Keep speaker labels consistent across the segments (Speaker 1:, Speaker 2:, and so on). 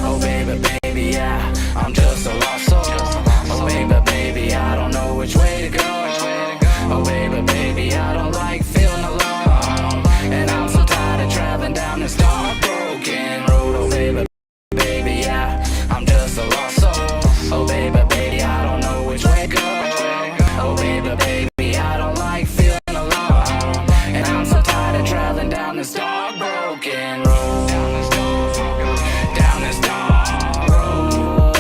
Speaker 1: Oh baby, baby, yeah, I'm just a lost soul. Oh baby, baby, I don't know which way to go. Oh baby, baby, I don't like feeling alone, and I'm so tired of traveling down this dark, broken road. Oh baby, baby, yeah, I'm just a lost soul. Oh baby, baby, I don't know which way to go. Oh baby, baby, I don't like feeling alone, and I'm so tired of traveling down this dark, broken road. Down this dark road,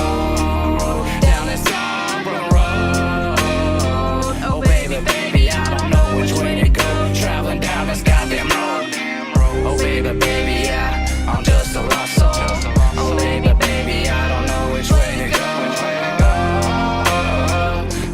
Speaker 1: down this dark road. Oh baby, baby, I don't know which way to go. Traveling down this goddamn road. Oh baby, baby, yeah, I'm just a lost soul. Oh baby, baby, I don't know which way to go.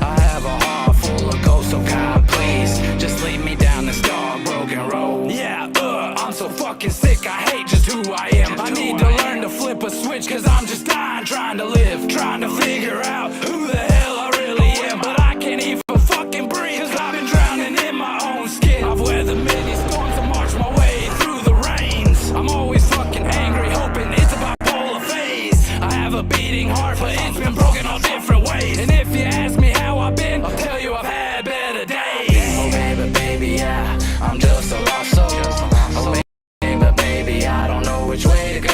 Speaker 1: I have a heart full of ghosts, so God, please just lead me down this dark, broken road. Yeah, I'm so fucking sick, I hate just who I am. I need to learn to flip a switch, cause I'm just dying, trying to live, trying to figure out who the hell I really am. But I can't even fucking breathe, cause I've been drowning in my own skin. I've weathered many storms and marched my way through the rains. I'm always fucking angry, hoping it's a bipolar phase. I have a beating heart, but it's been broken all different ways. And if you ask me how I've been, I'll tell you I've had better days. Oh baby, baby, yeah, I'm just a lost soul. Oh baby, baby, I don't know which way to go.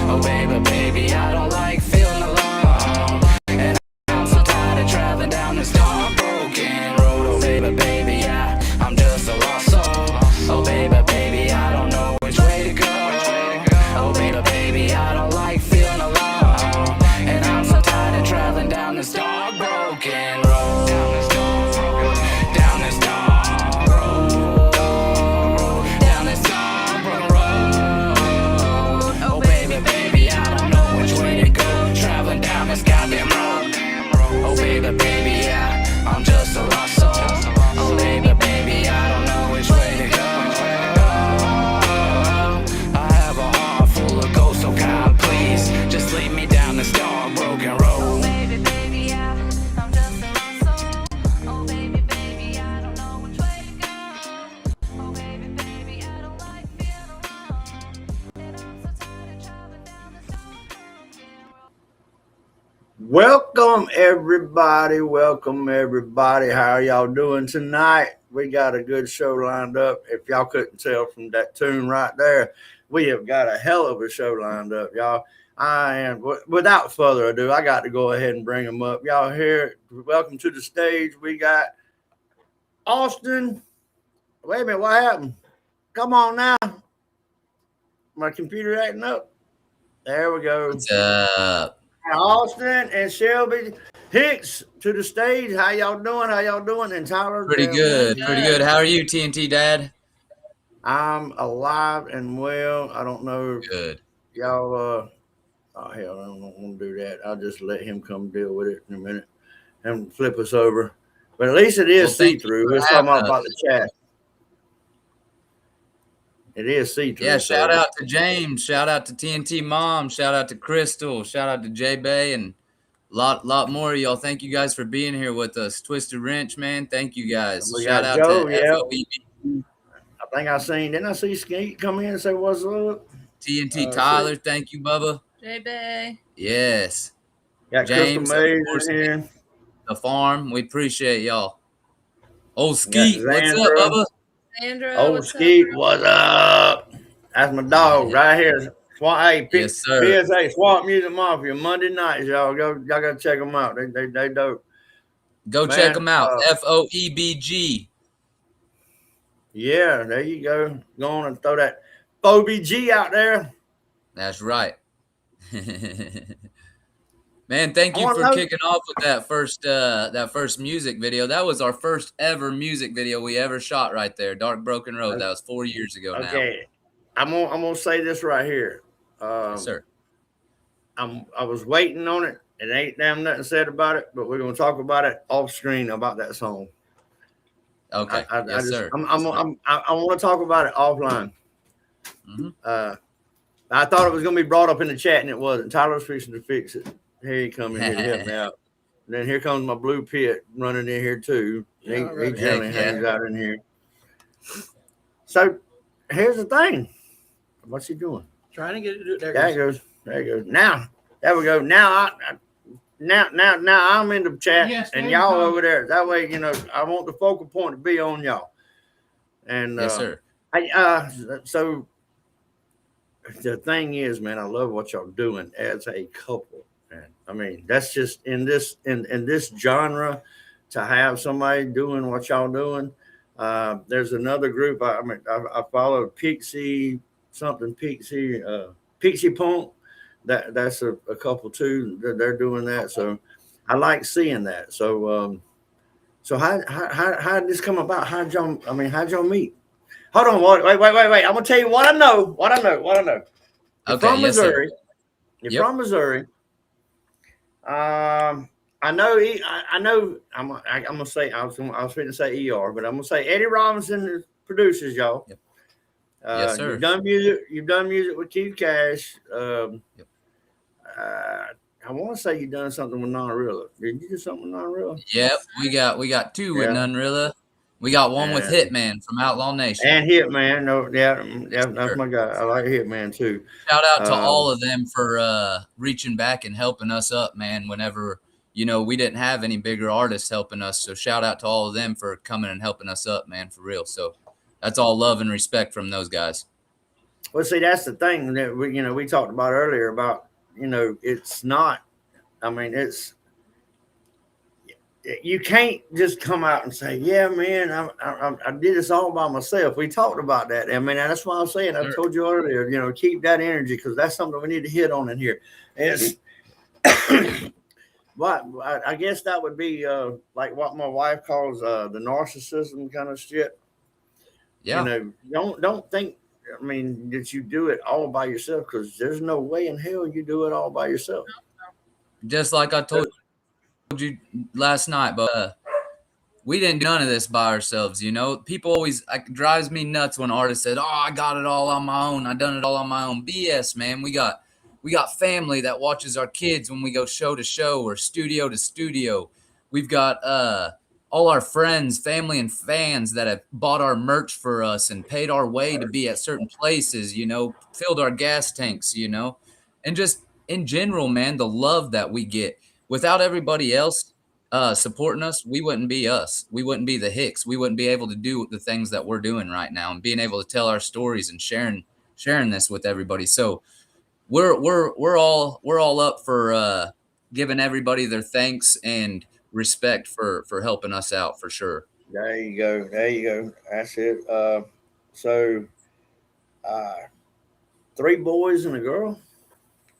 Speaker 1: Oh baby, baby, I don't like feeling alone, and I'm so tired of traveling down this dark, broken road. Oh baby, baby, yeah, I'm just a lost soul. Oh baby, baby, I don't know which way to go. Oh baby, baby, I don't like feeling alone, and I'm so tired of traveling down this dark, broken road. Down this dark road, down this dark road. Oh baby, baby, I don't know which way to go. Traveling down this goddamn road. Oh baby, baby, yeah, I'm just a lost soul. Oh baby, baby, I don't know which way to go. I have a heart full of ghosts, so God, please just lead me down this dark, broken road.
Speaker 2: Oh baby, baby, yeah, I'm just a lost soul. Oh baby, baby, I don't know which way to go. Oh baby, baby, I don't like feeling alone, and I'm so tired of traveling down this dark, broken road.
Speaker 3: Welcome everybody. How are y'all doing tonight? We got a good show lined up. If y'all couldn't tell from that tune right there, we have got a hell of a show lined up, y'all. Without further ado, I got to go ahead and bring them up. Y'all here, welcome to the stage. We got Austin. Wait a minute, what happened? Come on now. My computer acting up. There we go.
Speaker 4: What's up?
Speaker 3: Austin and Shelby Hicks to the stage. How y'all doing? And Tyler.
Speaker 4: Pretty good. How are you, TNT Dad?
Speaker 3: I'm alive and well. I don't know if
Speaker 4: Good.
Speaker 3: y'all oh hell, I don't want to do that. I'll just let him come deal with it in a minute and flip us over. But at least it is see-through. We're talking about the chat. It is see-through.
Speaker 4: Yeah, shout out to James, shout out to TNT Mom, shout out to Crystal, shout out to J Bay, and a lot more of y'all. Thank you guys for being here with us. Twisted Wrench, man. Thank you guys. Shout out
Speaker 3: Joe,
Speaker 4: to FOEB.
Speaker 3: Didn't I see Skeet come in and say what's up?
Speaker 4: TNT Tyler, thank you, Bubba.
Speaker 2: J Bay.
Speaker 4: Yes.
Speaker 3: Got
Speaker 4: James,
Speaker 3: Crystal Mays in here.
Speaker 4: The farm. We appreciate y'all. Old Skeet, what's up, Bubba?
Speaker 2: Sandra,
Speaker 3: Skeet, what's up? That's my dog right here.
Speaker 4: Yes, sir.
Speaker 3: PSA Swamp Music Mafia Monday nights, y'all. Y'all gotta check them out. They dope.
Speaker 4: Go check them out. FOEBG.
Speaker 3: Yeah, there you go. Go on and throw that OBG out there.
Speaker 4: That's right. Man, thank you for kicking off with that first music video. That was our first ever music video we ever shot right there. Dark Broken Road. That was 4 years ago now.
Speaker 3: Okay. I'm gonna say this right here.
Speaker 4: Yes, sir.
Speaker 3: I was waiting on it. It ain't damn nothing said about it, but we're gonna talk about it off screen about that song.
Speaker 4: Okay. Sir.
Speaker 3: I want to talk about it offline.
Speaker 4: Mm-hmm.
Speaker 3: I thought it was gonna be brought up in the chat, and it wasn't. Tyler's fixing to fix it. Here he comes in here to help me out. And then here comes my blue pit running in here too. He generally hangs out in here. So here's the thing. What's he doing?
Speaker 5: Trying to get it to do it.
Speaker 3: There it goes. There it goes. Now, there we go. Now now I'm in the chat
Speaker 5: Yes,
Speaker 3: and
Speaker 5: there
Speaker 3: y'all
Speaker 5: you go.
Speaker 3: over there. That way, I want the focal point to be on y'all. And
Speaker 4: Yes, sir.
Speaker 3: So the thing is, man, I love what y'all doing as a couple. Man. I mean, that's just in this genre to have somebody doing what y'all doing. There's another group. I follow Pixie Punk. That's a couple too. They're doing that. So I like seeing that. So how did this come about? How'd y'all meet? Hold on, wait. I'm gonna tell you what I know. You're
Speaker 4: Okay,
Speaker 3: from
Speaker 4: yes, sir.
Speaker 3: Missouri. You're
Speaker 4: Yep.
Speaker 3: from Missouri. I know. I'm gonna say I was going to say ER, but I'm gonna say Eddie Robinson produces y'all.
Speaker 4: Yep. Yes, sir.
Speaker 3: You've done music. You've done music with Q Cash.
Speaker 4: Yep.
Speaker 3: I want to say you've done something with Non-Rilla. Did you do something with Non-Rilla?
Speaker 4: Yep. We got two with
Speaker 3: Yeah.
Speaker 4: Nunrilla. We got one with
Speaker 3: And-
Speaker 4: Hitman from Outlaw Nation.
Speaker 3: And Hitman. No, yeah, that's
Speaker 4: sir.
Speaker 3: my guy. I like Hitman too.
Speaker 4: Shout out to all of them for reaching back and helping us up, man, whenever, we didn't have any bigger artists helping us. So shout out to all of them for coming and helping us up, man, for real. So that's all love and respect from those guys.
Speaker 3: Well, see, that's the thing that we talked about earlier about, it's not, I mean, you can't just come out and say, yeah, man, I did this all by myself. We talked about that. I mean, that's why I'm saying, I told you earlier, keep that energy, because that's something we need to hit on in here. And but I guess that would be like what my wife calls the narcissism kind of shit.
Speaker 4: Yeah.
Speaker 3: Don't think, I mean, that you do it all by yourself, because there's no way in hell you do it all by yourself.
Speaker 4: Just like I told you last night, but we didn't do none of this by ourselves. People always, it drives me nuts when artists said, "Oh, I got it all on my own. I done it all on my own." BS, man. We got family that watches our kids when we go show to show or studio to studio. We've got all our friends, family, and fans that have bought our merch for us and paid our way to be at certain places, filled our gas tanks, and just in general, man, the love that we get. Without everybody else supporting us, we wouldn't be us. We wouldn't be the Hicks. We wouldn't be able to do the things that we're doing right now and being able to tell our stories and sharing this with everybody. So we're all up for giving everybody their thanks and respect for helping us out, for sure.
Speaker 3: There you go. That's it. So 3 boys and a girl.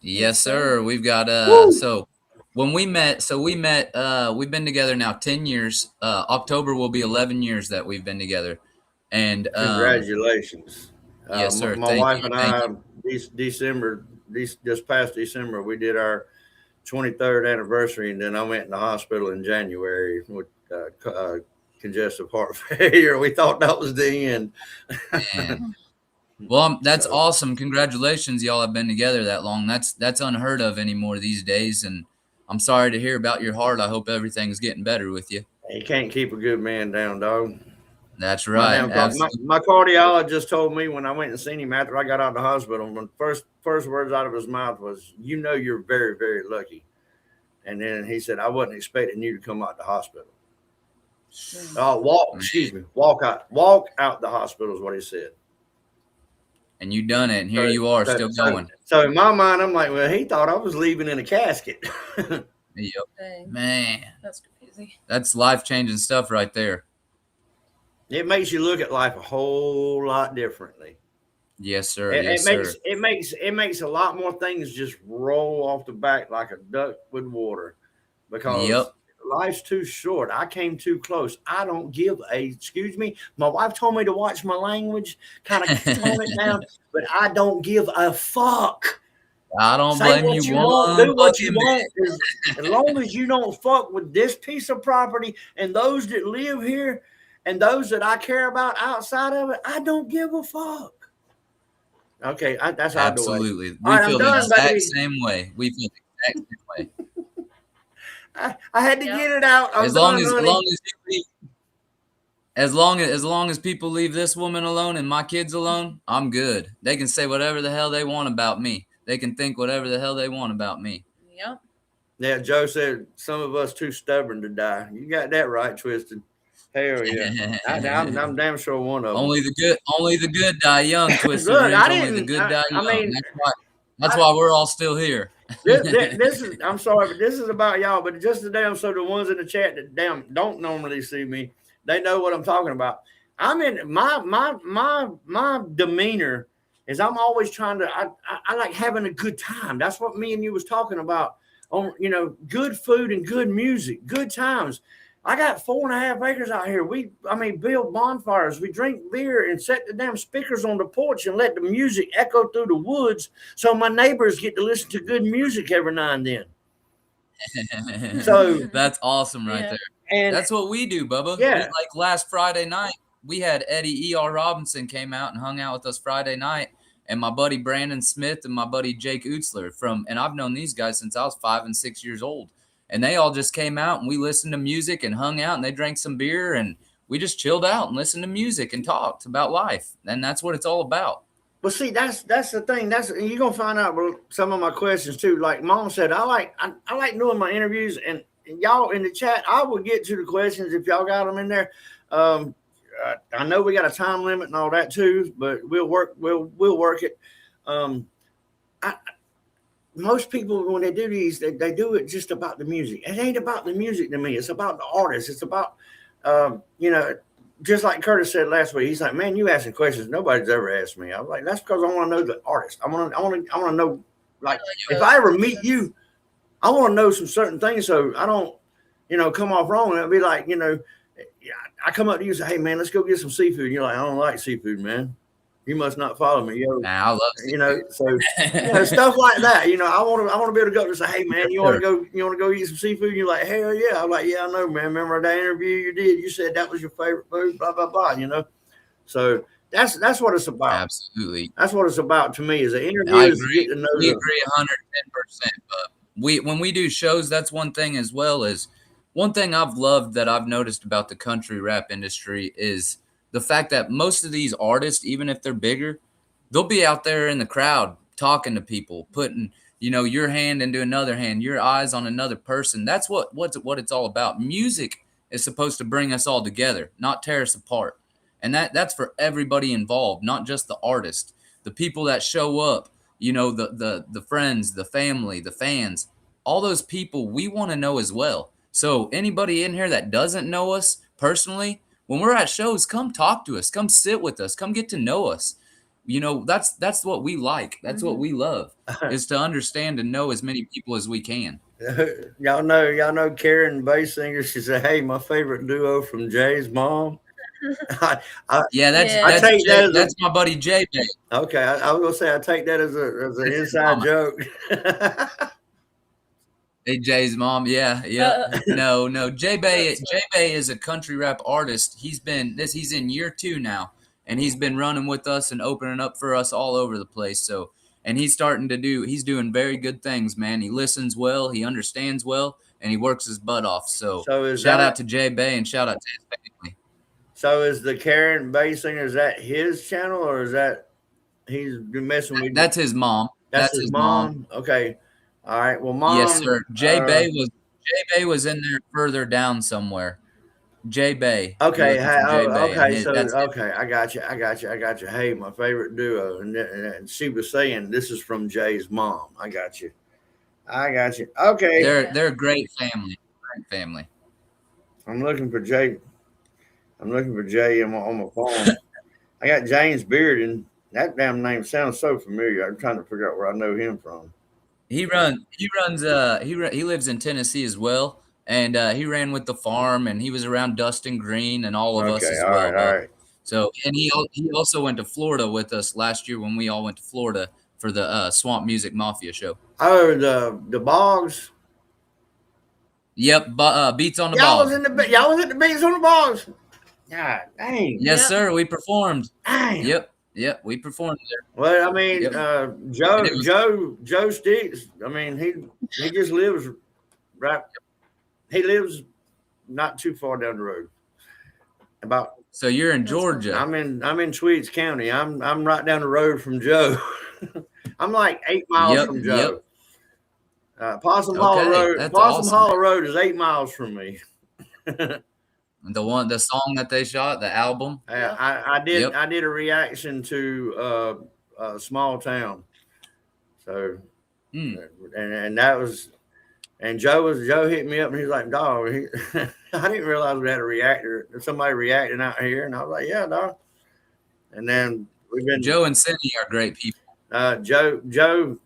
Speaker 4: Yes, sir. We've got so when we met, we've been together now 10 years. October will be 11 years that we've been together. And
Speaker 3: Congratulations.
Speaker 4: Yes, sir.
Speaker 3: My wife and I, this past December, we did our 23rd anniversary, and then I went in the hospital in January with congestive heart failure. We thought that was the end.
Speaker 4: Well, that's awesome. Congratulations. Y'all have been together that long. That's unheard of anymore these days. And I'm sorry to hear about your heart. I hope everything's getting better with you.
Speaker 3: You can't keep a good man down, dog.
Speaker 4: That's right.
Speaker 3: My cardiologist told me when I went and seen him after I got out of the hospital, when first words out of his mouth was, "You're very, very lucky." And then he said, "I wasn't expecting you to come out the hospital." Walk out the hospital is what he said.
Speaker 4: And you done it, and here you are, still going.
Speaker 3: So in my mind, I'm like, well, he thought I was leaving in a casket.
Speaker 4: Yep. Man,
Speaker 6: That's crazy.
Speaker 4: that's life-changing stuff right there.
Speaker 3: It makes you look at life a whole lot differently.
Speaker 4: Yes, sir.
Speaker 3: It makes a lot more things just roll off the back like a duck with water, because life's too short. I came too close. I don't give excuse me. My wife told me to watch my language, kind of tone it down, but I don't give a fuck.
Speaker 4: I don't
Speaker 3: Say
Speaker 4: blame
Speaker 3: what
Speaker 4: you.
Speaker 3: you want, do what you want. As long as you don't fuck with this piece of property and those that live here and those that I care about outside of it, I don't give a fuck. Okay, that's how
Speaker 4: Absolutely. We
Speaker 3: All right,
Speaker 4: feel
Speaker 3: I'm
Speaker 4: the
Speaker 3: done,
Speaker 4: exact
Speaker 3: baby.
Speaker 4: same way. We feel the exact same way.
Speaker 3: I had to get it out.
Speaker 4: As long as you leave, As long as people leave this woman alone and my kids alone, I'm good. They can say whatever the hell they want about me. They can think whatever the hell they want about me.
Speaker 5: Yep.
Speaker 3: Yeah, Joe said some of us too stubborn to die. You got that right, Twisted. Hell yeah. I'm damn sure one of them.
Speaker 4: Only the good die young, Twisted
Speaker 3: Look,
Speaker 4: Wrench.
Speaker 3: I
Speaker 4: Only the
Speaker 3: didn't.
Speaker 4: good die
Speaker 3: I
Speaker 4: young.
Speaker 3: mean,
Speaker 4: That's why we're all still here.
Speaker 3: this is. I'm sorry, but this is about y'all. But just the damn so the ones in the chat that damn don't normally see me, they know what I'm talking about. I'm in my demeanor is I'm always trying to. I like having a good time. That's what me and you was talking about. On good food and good music, good times. I got 4.5 acres out here. We build bonfires. We drink beer and set the damn speakers on the porch and let the music echo through the woods so my neighbors get to listen to good music every now and then. So
Speaker 4: that's awesome right there.
Speaker 3: And
Speaker 4: that's what we do, Bubba.
Speaker 3: Yeah.
Speaker 4: Like last Friday night, we had Eddie E.R. Robinson came out and hung out with us Friday night. And my buddy Brandon Smith and my buddy Jake Utzler and I've known these guys since I was 5 and 6 years old. And they all just came out and we listened to music and hung out and they drank some beer and we just chilled out and listened to music and talked about life. And that's what it's all about.
Speaker 3: Well, see, that's the thing. You're gonna find out with some of my questions too. Like Mom said, I like doing my interviews, and y'all in the chat, I will get to the questions if y'all got them in there. I know we got a time limit and all that too, but we'll work it. Most people, when they do these, they do it just about the music. It ain't about the music to me. It's about the artist. It's about, just like Curtis said last week. He's like, man, you asking questions nobody's ever asked me. I was like, that's because I want to know the artist. I want to know, like, if I ever meet you, I want to know some certain things so I don't, come off wrong. And it'll be like, I come up to you and say, hey, man, let's go get some seafood. And you're like, I don't like seafood, man. You must not follow me.
Speaker 4: Nah, I love seafood.
Speaker 3: So stuff like that. I want to be able to go up and say, hey, man, you want to go eat some seafood? And you're like, hell yeah. I'm like, yeah, I know, man. Remember that interview you did? You said that was your favorite food, blah, blah, blah, So that's what it's about.
Speaker 4: Absolutely.
Speaker 3: That's what it's about to me is an interview.
Speaker 4: I
Speaker 3: is
Speaker 4: agree.
Speaker 3: To get to know
Speaker 4: we agree 110%. But when we do shows, that's one thing as well. Is one thing I've loved that I've noticed about the country rap industry is the fact that most of these artists, even if they're bigger, they'll be out there in the crowd talking to people, putting, your hand into another hand, your eyes on another person. That's what it's all about. Music is supposed to bring us all together, not tear us apart. And that's for everybody involved, not just the artist, the people that show up, the friends, the family, the fans, all those people we want to know as well. So anybody in here that doesn't know us personally, when we're at shows, come talk to us, come sit with us, come get to know us. That's what we like. That's what we love is to understand and know as many people as we can.
Speaker 3: Y'all know Karen bass singer. She said, hey, my favorite duo from Jay's mom.
Speaker 4: That's my buddy Jay Bay.
Speaker 3: Okay, I was gonna say I take that as an inside joke.
Speaker 4: Hey, Jay's mom, yeah. No. Jay Bay is a country rap artist. He's in year 2 now, and he's been running with us and opening up for us all over the place. So, and he's doing very good things, man. He listens well, he understands well, and he works his butt off. So shout out to Jay Bay and shout out to his family.
Speaker 3: So is the Karen Bay singer, is that his channel or is that he's been messing with?
Speaker 4: That's his mom.
Speaker 3: That's his mom. Okay. All right. Well, Mom.
Speaker 4: Yes, sir. Jay Bay was in there further down somewhere. Jay Bay.
Speaker 3: Okay.
Speaker 4: Okay.
Speaker 3: Okay. I got you. Hey, my favorite duo, and she was saying this is from Jay's mom. I got you. Okay.
Speaker 4: They're a great family. Great family.
Speaker 3: I'm looking for Jay on my phone. I got James Beard, and that damn name sounds so familiar. I'm trying to figure out where I know him from.
Speaker 4: He lives in Tennessee as well, and he ran with the farm, and he was around Dustin Green and all of us as well.
Speaker 3: All right.
Speaker 4: So, and he also went to Florida with us last year when we all went to Florida for the Swamp Music Mafia show.
Speaker 3: Oh, the Bogs.
Speaker 4: Yep, Beats on the
Speaker 3: Y'all
Speaker 4: Bogs.
Speaker 3: Y'all was at the Beats on the Bogs. God dang.
Speaker 4: Yes, sir. We performed.
Speaker 3: Dang.
Speaker 4: Yep, we performed there.
Speaker 3: Well, I mean, Joe Sticks. I mean, he just lives right. He lives not too far down the road. About
Speaker 4: So you're in
Speaker 5: That's cool.
Speaker 4: Georgia.
Speaker 3: I'm in Sweets County. I'm right down the road from Joe. I'm like 8 miles
Speaker 4: Yep,
Speaker 3: from
Speaker 4: yep.
Speaker 3: Joe. Possum Hollow
Speaker 4: Okay,
Speaker 3: Road.
Speaker 4: that's
Speaker 3: Possum
Speaker 4: awesome.
Speaker 3: Hollow Road is 8 miles from me.
Speaker 4: The song that they shot, the album.
Speaker 5: Yeah.
Speaker 3: I did
Speaker 4: Yep.
Speaker 3: I did a reaction to Small Town. So
Speaker 4: Mm.
Speaker 3: and that was and Joe hit me up and he's like, dog, I didn't realize we had a reactor. Somebody reacting out here, and I was like, yeah, dog. And then we've been
Speaker 4: Joe and Cindy are great people.
Speaker 3: Joe.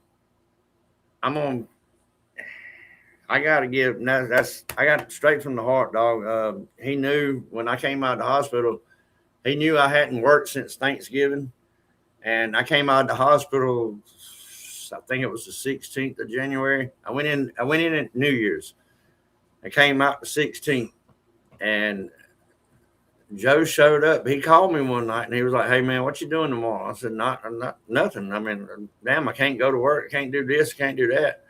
Speaker 3: I gotta give I got it straight from the heart, dog. He knew when I came out of the hospital, he knew I hadn't worked since Thanksgiving, and I came out of the hospital. I think it was the 16th of January. I went in at New Year's. I came out the 16th, and Joe showed up. He called me one night and he was like, "Hey man, what you doing tomorrow?" I said, "Not nothing. I mean, damn, I can't go to work. I can't do this. I can't do that."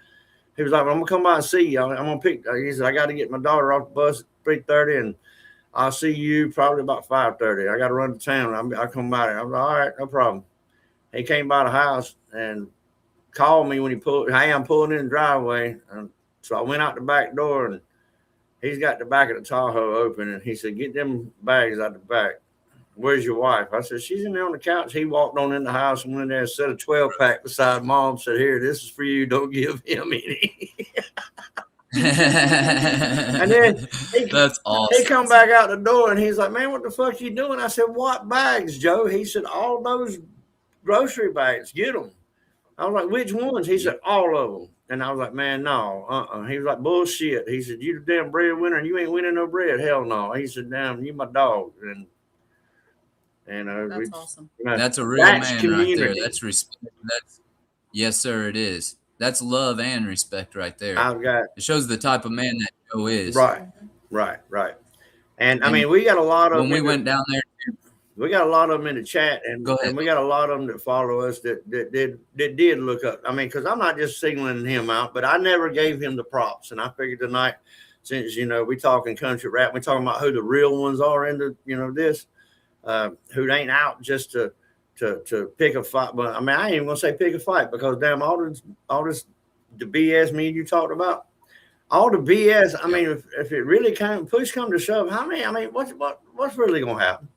Speaker 3: He was like, "Well, I'm gonna come by and see you. I'm gonna pick." He said, "I got to get my daughter off the bus at 3:30, and I'll see you probably about 5:30. I got to run to town. I'll come by." I was like, "All right, no problem." He came by the house and called me when he pulled. "Hey, I'm pulling in the driveway." And so I went out the back door, and he's got the back of the Tahoe open, and he said, "Get them bags out the back. Where's your wife?" I said, "She's in there on the couch." He walked on in the house and went in there and set a 12-pack beside Mom. Said, "Here, this is for you. Don't give him any." And then
Speaker 4: That's awesome.
Speaker 3: he come back out the door and he's like, "Man, what the fuck you doing?" I said, "What bags, Joe?" He said, "All those grocery bags. Get them." I was like, "Which ones?" He said, "All of them." And I was like, "Man, no, He was like, "Bullshit." He said, "You the damn breadwinner and you ain't winning no bread." Hell no. He said, "Damn, you my dog." And
Speaker 5: That's awesome.
Speaker 4: That's a real
Speaker 3: That's
Speaker 4: man
Speaker 3: community.
Speaker 4: right there. That's respect. Yes, sir, it is. That's love and respect right there.
Speaker 3: I've got
Speaker 4: It shows the type of man that Joe is.
Speaker 3: right. And I mean, we got a lot of
Speaker 4: When we went down there,
Speaker 3: we got a lot of them in the chat, and
Speaker 4: Go ahead.
Speaker 3: we got a lot of them that follow us that did look up. I mean, because I'm not just singling him out, but I never gave him the props, and I figured tonight, since we talking country rap, we talking about who the real ones are in the this, who ain't out just to pick a fight. But I mean, I ain't even gonna say pick a fight, because damn, all this the BS me and you talked about. All the BS. I mean, if it really push come to shove, how many? I mean, what's really gonna happen?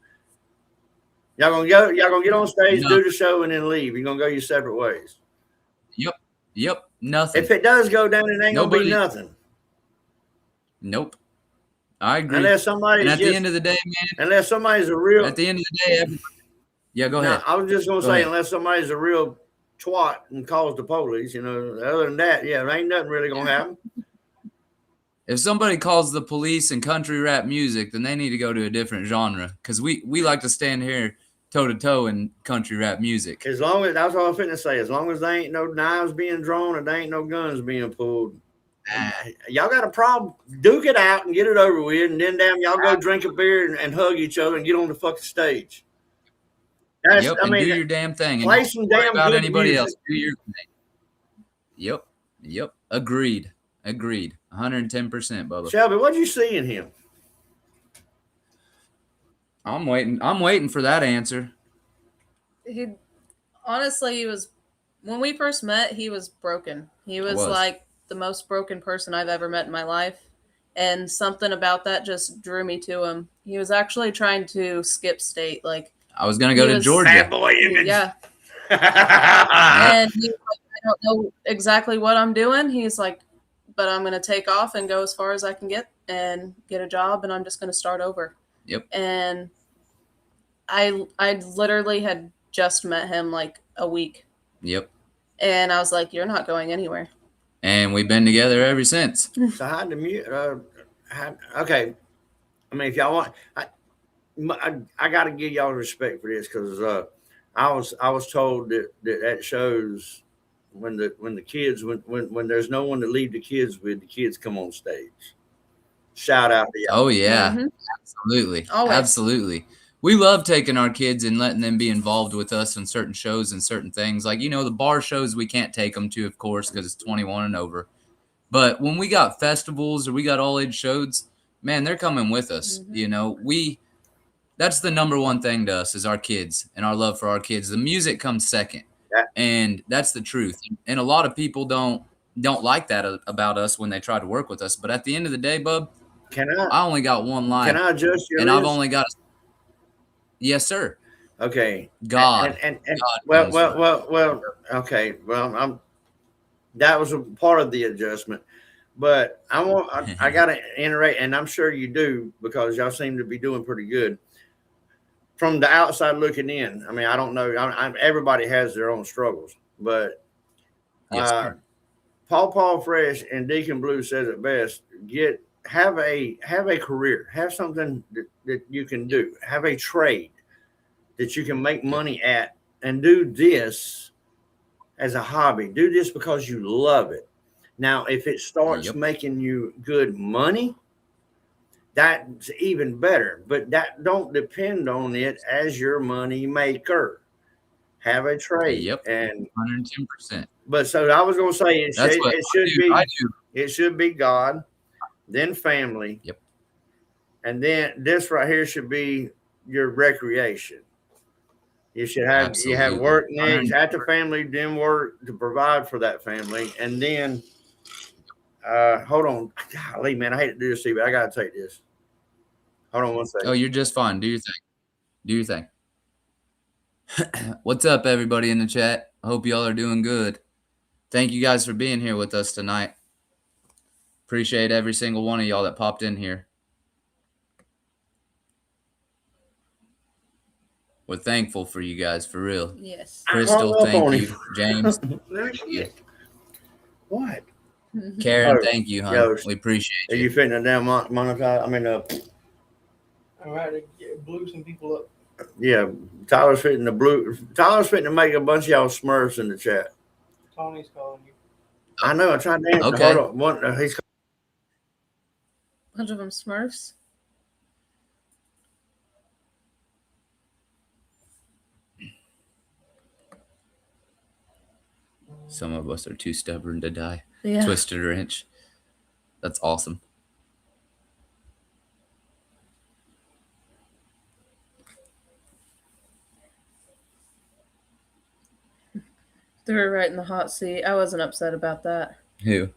Speaker 3: Y'all gonna get on stage, do the show, and then leave. You're gonna go your separate ways.
Speaker 4: Yep. Nothing.
Speaker 3: If it does go down, it ain't gonna be nothing.
Speaker 4: Nope. I agree.
Speaker 3: Unless somebody.
Speaker 4: And at the end of the day, man.
Speaker 3: Unless somebody's a real.
Speaker 4: At the end of the day, yeah. Go ahead.
Speaker 3: I was just gonna
Speaker 4: Go
Speaker 3: say,
Speaker 4: ahead.
Speaker 3: unless somebody's a real twat and calls the police, Other than that, there ain't nothing really gonna happen.
Speaker 4: If somebody calls the police in country rap music, then they need to go to a different genre, because we like to stand here toe to toe in country rap music.
Speaker 3: As long as that's what I'm finna say. As long as there ain't no knives being drawn and there ain't no guns being pulled, y'all got a problem. Duke it out and get it over with, and then damn, y'all go drink a beer and hug each other and get on the fucking stage. That's,
Speaker 4: Yep, and do your damn thing.
Speaker 3: Play
Speaker 4: And
Speaker 3: some
Speaker 4: don't worry
Speaker 3: damn
Speaker 4: about
Speaker 3: good
Speaker 4: anybody
Speaker 3: music.
Speaker 4: else. Do your thing. Yep. Agreed. 110%, Bubba.
Speaker 3: Shelby, what'd you see in him?
Speaker 4: I'm waiting for that answer.
Speaker 5: He was, when we first met, he was broken. He was like the most broken person I've ever met in my life. And something about that just drew me to him. He was actually trying to skip state. Like,
Speaker 4: I was gonna go to Georgia.
Speaker 3: Bad boy image.
Speaker 5: Yeah. And he was like, I don't know exactly what I'm doing. He's like, but I'm going to take off and go as far as I can get and get a job, and I'm just going to start over.
Speaker 4: Yep.
Speaker 5: And I literally had just met him like a week.
Speaker 4: Yep.
Speaker 5: And I was like, you're not going anywhere.
Speaker 4: And we've been together ever since.
Speaker 3: So how the mute? Okay. I mean, if y'all want, I got to give y'all respect for this, because I was told that shows when the kids when there's no one to leave the kids with, the kids come on stage. Shout out to y'all.
Speaker 4: Oh yeah,
Speaker 5: Mhm.
Speaker 4: Absolutely,
Speaker 5: Always.
Speaker 4: absolutely. We love taking our kids and letting them be involved with us in certain shows and certain things. Like, the bar shows we can't take them to, of course, because it's 21 and over. But when we got festivals or we got all age shows, man, they're coming with us.
Speaker 5: Mhm.
Speaker 4: that's the number one thing to us is our kids and our love for our kids. The music comes second,
Speaker 3: Yeah.
Speaker 4: and that's the truth. And a lot of people don't like that about us when they try to work with us. But at the end of the day, bub,
Speaker 3: Can
Speaker 4: I only got one life,
Speaker 3: can I adjust your
Speaker 4: and I've
Speaker 3: list?
Speaker 4: only got yes, sir.
Speaker 3: Okay.
Speaker 4: God,
Speaker 3: And
Speaker 4: God
Speaker 3: well,
Speaker 4: comes first.
Speaker 3: okay. Well, that was a part of the adjustment. But I got to iterate, and I'm sure you do because y'all seem to be doing pretty good. From the outside looking in, I mean, I don't know. Everybody has their own struggles, but
Speaker 4: Yes, sir.
Speaker 3: Paul Fresh and Deacon Blue says it best. Have a career, have something that you can do, have a trade that you can make
Speaker 4: Yep.
Speaker 3: money at, and do this as a hobby. Do this because you love it. Now, if it starts
Speaker 4: Yep.
Speaker 3: making you good money, that's even better. But that don't depend on it as your money maker. Have a trade,
Speaker 4: Yep.
Speaker 3: and
Speaker 4: 110%.
Speaker 3: but so I was going to say
Speaker 4: That's what I do.
Speaker 3: it should be God, then family,
Speaker 4: Yep.
Speaker 3: and then this right here should be your recreation. You have
Speaker 4: Absolutely.
Speaker 3: work next, after family, then work to provide for that family, and then hold on, golly man, I hate to do this to you, but I gotta take this. Hold on one second.
Speaker 4: Oh, you're just fine. Do your thing. Do your thing. What's up, everybody in the chat? I hope y'all are doing good. Thank you guys for being here with us tonight. Appreciate every single one of y'all that popped in here. We're thankful for you guys, for real.
Speaker 5: Yes.
Speaker 4: Crystal, thank you. James,
Speaker 3: Yeah. What?
Speaker 4: Karen,
Speaker 3: Oh,
Speaker 4: thank you, hon.
Speaker 3: yo,
Speaker 4: We appreciate
Speaker 3: Are
Speaker 4: you.
Speaker 3: you fitting to damn monetize? I mean,
Speaker 6: All right, blew some people up.
Speaker 3: yeah, Tyler's fitting to make a bunch of y'all Smurfs in the chat.
Speaker 6: Tony's calling you.
Speaker 3: I know. I tried to answer.
Speaker 4: Okay.
Speaker 3: Hold on. He's
Speaker 5: Bunch of them Smurfs.
Speaker 4: Some of us are too stubborn to die.
Speaker 5: Yeah.
Speaker 4: Twisted wrench. That's awesome.
Speaker 5: Threw her right in the hot seat. I wasn't upset about that.
Speaker 4: Who?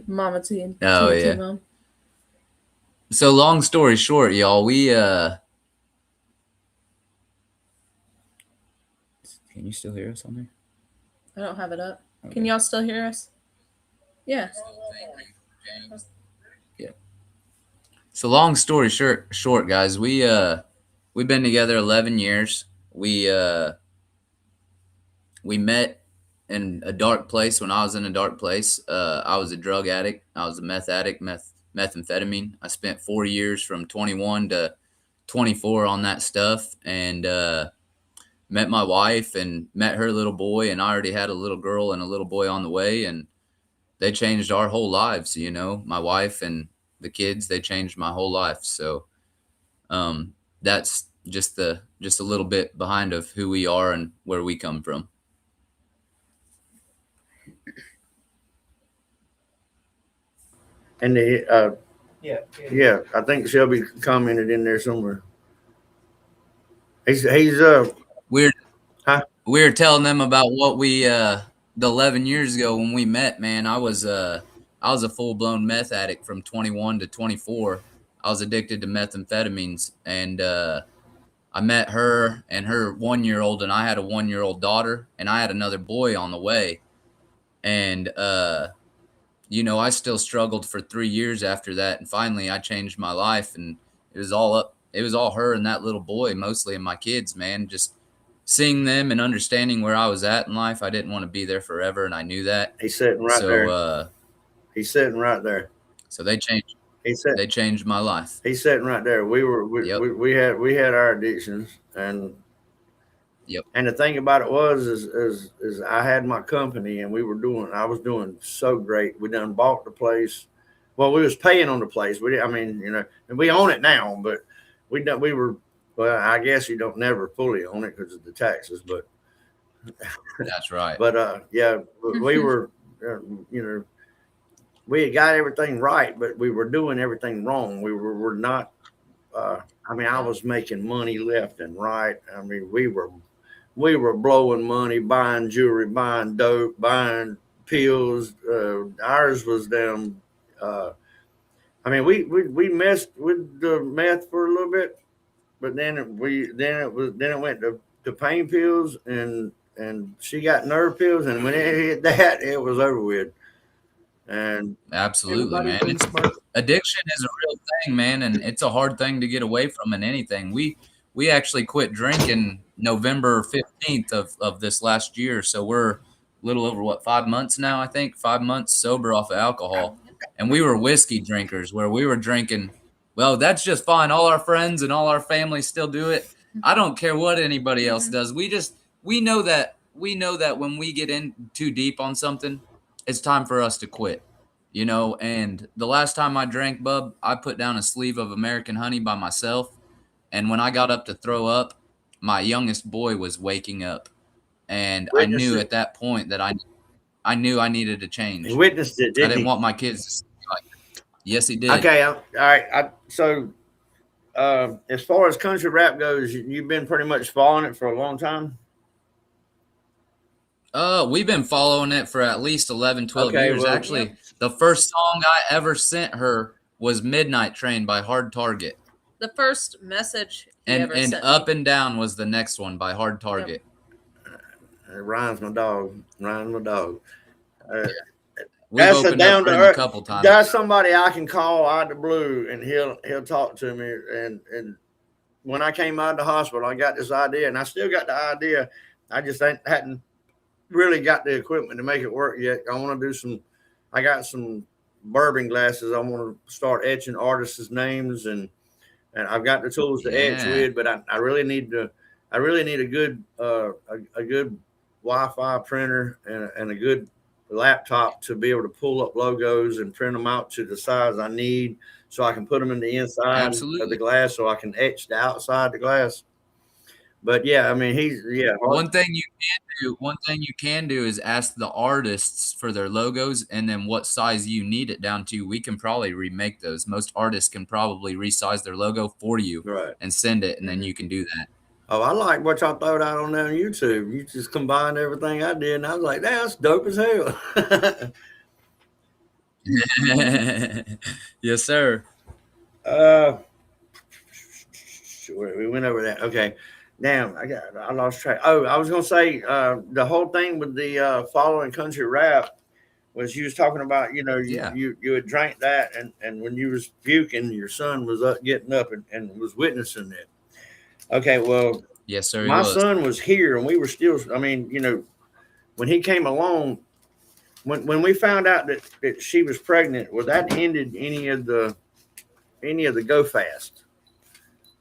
Speaker 5: Mama T and
Speaker 4: Oh,
Speaker 5: TNT
Speaker 4: yeah.
Speaker 5: Mom.
Speaker 4: So long story short, y'all, we can you still hear us on there?
Speaker 5: I don't have it up.
Speaker 4: Okay.
Speaker 5: Can y'all still hear us? Yeah.
Speaker 4: Yeah. So long story short, guys, we've been together 11 years. We met in a dark place when I was in a dark place. I was a drug addict. I was a meth addict, methamphetamine. I spent 4 years from 21 to 24 on that stuff, and met my wife and met her little boy, and I already had a little girl and a little boy on the way, and they changed our whole lives. You know, my wife and the kids, they changed my whole life. So that's just a little bit behind of who we are and where we come from.
Speaker 3: and
Speaker 6: Yeah.
Speaker 3: I think Shelby commented in there somewhere. He's
Speaker 4: We're
Speaker 3: Huh?
Speaker 4: we were telling them about what we the 11 years ago when we met. Man, I was a full-blown meth addict from 21 to 24. I was addicted to methamphetamines, and I met her and her 1-year-old, and I had a 1-year-old daughter, and I had another boy on the way. And you know, I still struggled for 3 years after that, and finally I changed my life, and it was all her and that little boy, mostly, and my kids, man. Just seeing them and understanding where I was at in life. I didn't want to be there forever, and I knew that.
Speaker 3: he's sitting right there. He's sitting right there.
Speaker 4: So they changed
Speaker 3: They
Speaker 4: changed my life.
Speaker 3: He's sitting right there.
Speaker 4: Yep.
Speaker 3: We had our addictions, and
Speaker 4: Yep.
Speaker 3: And the thing about it is I had my company, and I was doing so great. We done bought the place. Well, we was paying on the place. And we own it now, but well, I guess you don't never fully own it because of the taxes, but
Speaker 4: That's right.
Speaker 3: but yeah, we were, we had got everything right, but we were doing everything wrong. We're not I mean, I was making money left and right. I mean, we were blowing money, buying jewelry, buying dope, buying pills. Ours was them. I mean, we messed with the meth for a little bit, but then it went to pain pills, and she got nerve pills, and when it hit that, it was over with. And
Speaker 4: Absolutely,
Speaker 6: Everybody
Speaker 4: man.
Speaker 6: been
Speaker 4: It's
Speaker 6: smart.
Speaker 4: addiction is a real thing, man, and it's a hard thing to get away from in anything. We actually quit drinking November 15th of this last year, so we're a little over 5 months now, I think, 5 months sober off of alcohol. And we were whiskey drinkers where we were drinking, well, that's just fine. All our friends and all our family still do it. I don't care what anybody else does. We know that when we get in too deep on something, it's time for us to quit. And the last time I drank, bub, I put down a sleeve of American honey by myself, and when I got up to throw up, my youngest boy was waking up, and I
Speaker 3: witnessed
Speaker 4: knew
Speaker 3: it.
Speaker 4: at that point that I knew I needed to change.
Speaker 3: He witnessed it,
Speaker 4: I
Speaker 3: didn't
Speaker 4: didn't
Speaker 3: he?
Speaker 4: want my kids to see me like that. Yes, he did.
Speaker 3: Okay, all right. So, as far as country rap goes, you've been pretty much following it for a long time.
Speaker 4: We've been following it for at least 11, 12
Speaker 3: Okay,
Speaker 4: years.
Speaker 3: well,
Speaker 4: Actually, the first song I ever sent her was Midnight Train by Hard Target.
Speaker 5: The first message he
Speaker 4: And
Speaker 5: ever
Speaker 4: and
Speaker 5: sent
Speaker 4: Up
Speaker 5: me.
Speaker 4: and Down was the next one by Hard Target.
Speaker 3: Ryan's my dog. Ryan's my dog.
Speaker 4: We've
Speaker 3: That's a
Speaker 4: opened
Speaker 3: down
Speaker 4: up for
Speaker 3: to
Speaker 4: him a
Speaker 3: earth.
Speaker 4: couple times.
Speaker 3: That's somebody I can call out the blue, and he'll talk to me. And when I came out of the hospital, I got this idea, and I still got the idea. I just hadn't really got the equipment to make it work yet. I want to do some. I got some bourbon glasses. I want to start etching artists' names, and I've got the tools to etch with, but I really need to. I really need a good a good Wi-Fi printer and a good laptop to be able to pull up logos and print them out to the size I need, so I can put them in the inside of the glass, so I can etch the outside the glass. But yeah, I mean,
Speaker 4: One thing you can do is ask the artists for their logos and then what size you need it down to. We can probably remake those. Most artists can probably resize their logo for you,
Speaker 3: right,
Speaker 4: and send it, and then you can do that.
Speaker 3: Oh, I like what y'all throwed out on there on YouTube. You just combined everything I did, and I was like, that's dope as hell.
Speaker 4: Yes, sir.
Speaker 3: We went over that. Okay. Damn, I lost track. Oh, I was gonna say the whole thing with the following country rap was you was talking about, you had drank that, and when you was puking, your son was getting up and was witnessing it. Okay, well,
Speaker 4: yes, sir.
Speaker 3: My son was here, and we were still. I mean, when he came along, when we found out that she was pregnant, well, that ended any of the go fast.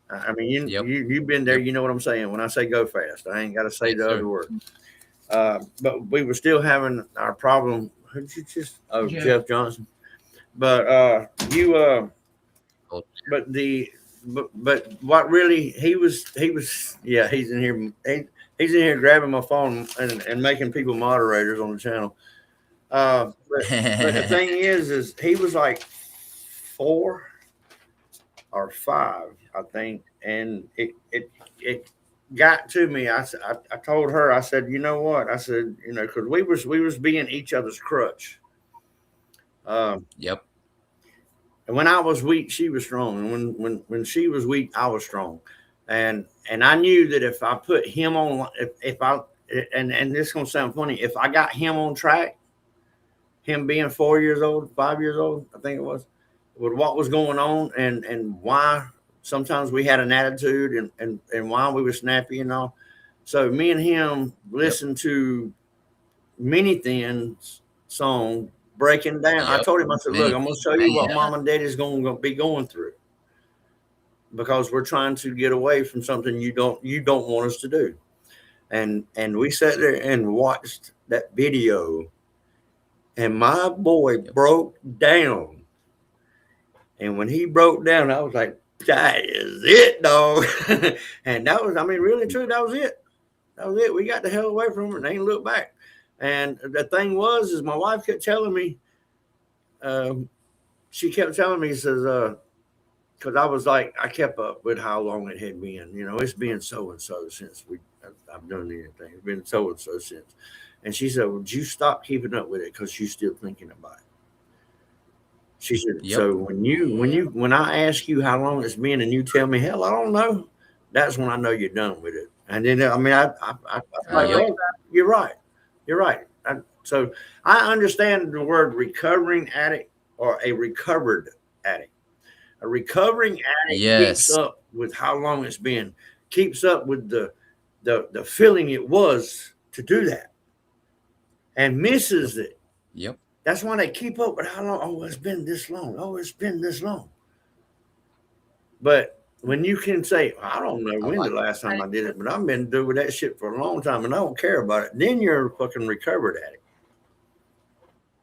Speaker 3: I mean, you've been there. You know what I'm saying when I say go fast. I ain't got to say the other word. But we were still having our problem. Who'd you just? Oh, Jeff Johnson. But but what really he was yeah, he's in here he's in here grabbing my phone and making people moderators on the channel. But the thing is he was like 4 or 5, I think, and it got to me. I told her, I said, you know what? I said, because we was being each other's crutch.
Speaker 4: Yep.
Speaker 3: And when I was weak, she was strong, and when she was weak, I was strong, and I knew that if I put him on, if I and this is gonna sound funny, if I got him on track, him being 4 years old, 5 years old, I think it was, with what was going on and why sometimes we had an attitude and why we were snappy and all. So me and him listened to Many Thin's song Breaking Down.
Speaker 4: Yep.
Speaker 3: I told him, I said, look, I'm going to show you what mom and daddy's going to be going through, because we're trying to get away from something you don't want us to do. And we sat there and watched that video, and my boy broke down. And when he broke down, I was like, that is it, dog. And that was, I mean, really true. That was it. That was it. We got the hell away from her and ain't looked back. And the thing is my wife kept telling me, she kept telling me, says, because I was like, I kept up with how long it had been. You know, it's been so and so since I've done anything. It's been so and so since. And she said, "Would you stop keeping up with it because you're still thinking about it?" She said,
Speaker 4: Yep.
Speaker 3: "So when I ask you how long it's been and you tell me, hell, I don't know, that's when I know you're done with it." And then I mean, I like,
Speaker 4: Yep.
Speaker 3: well, you're right, you're right. So I understand the word recovering addict or a recovered addict. A recovering addict keeps
Speaker 4: Yes.
Speaker 3: up with how long it's been, keeps up with the feeling it was to do that, and misses it.
Speaker 4: Yep.
Speaker 3: That's why they keep up with how long. Oh, it's been this long. Oh, it's been this long. But when you can say, I don't know
Speaker 4: I
Speaker 3: when the
Speaker 4: like
Speaker 3: last time I did it, but I've been doing that shit for a long time and I don't care about it, then you're a fucking recovered addict.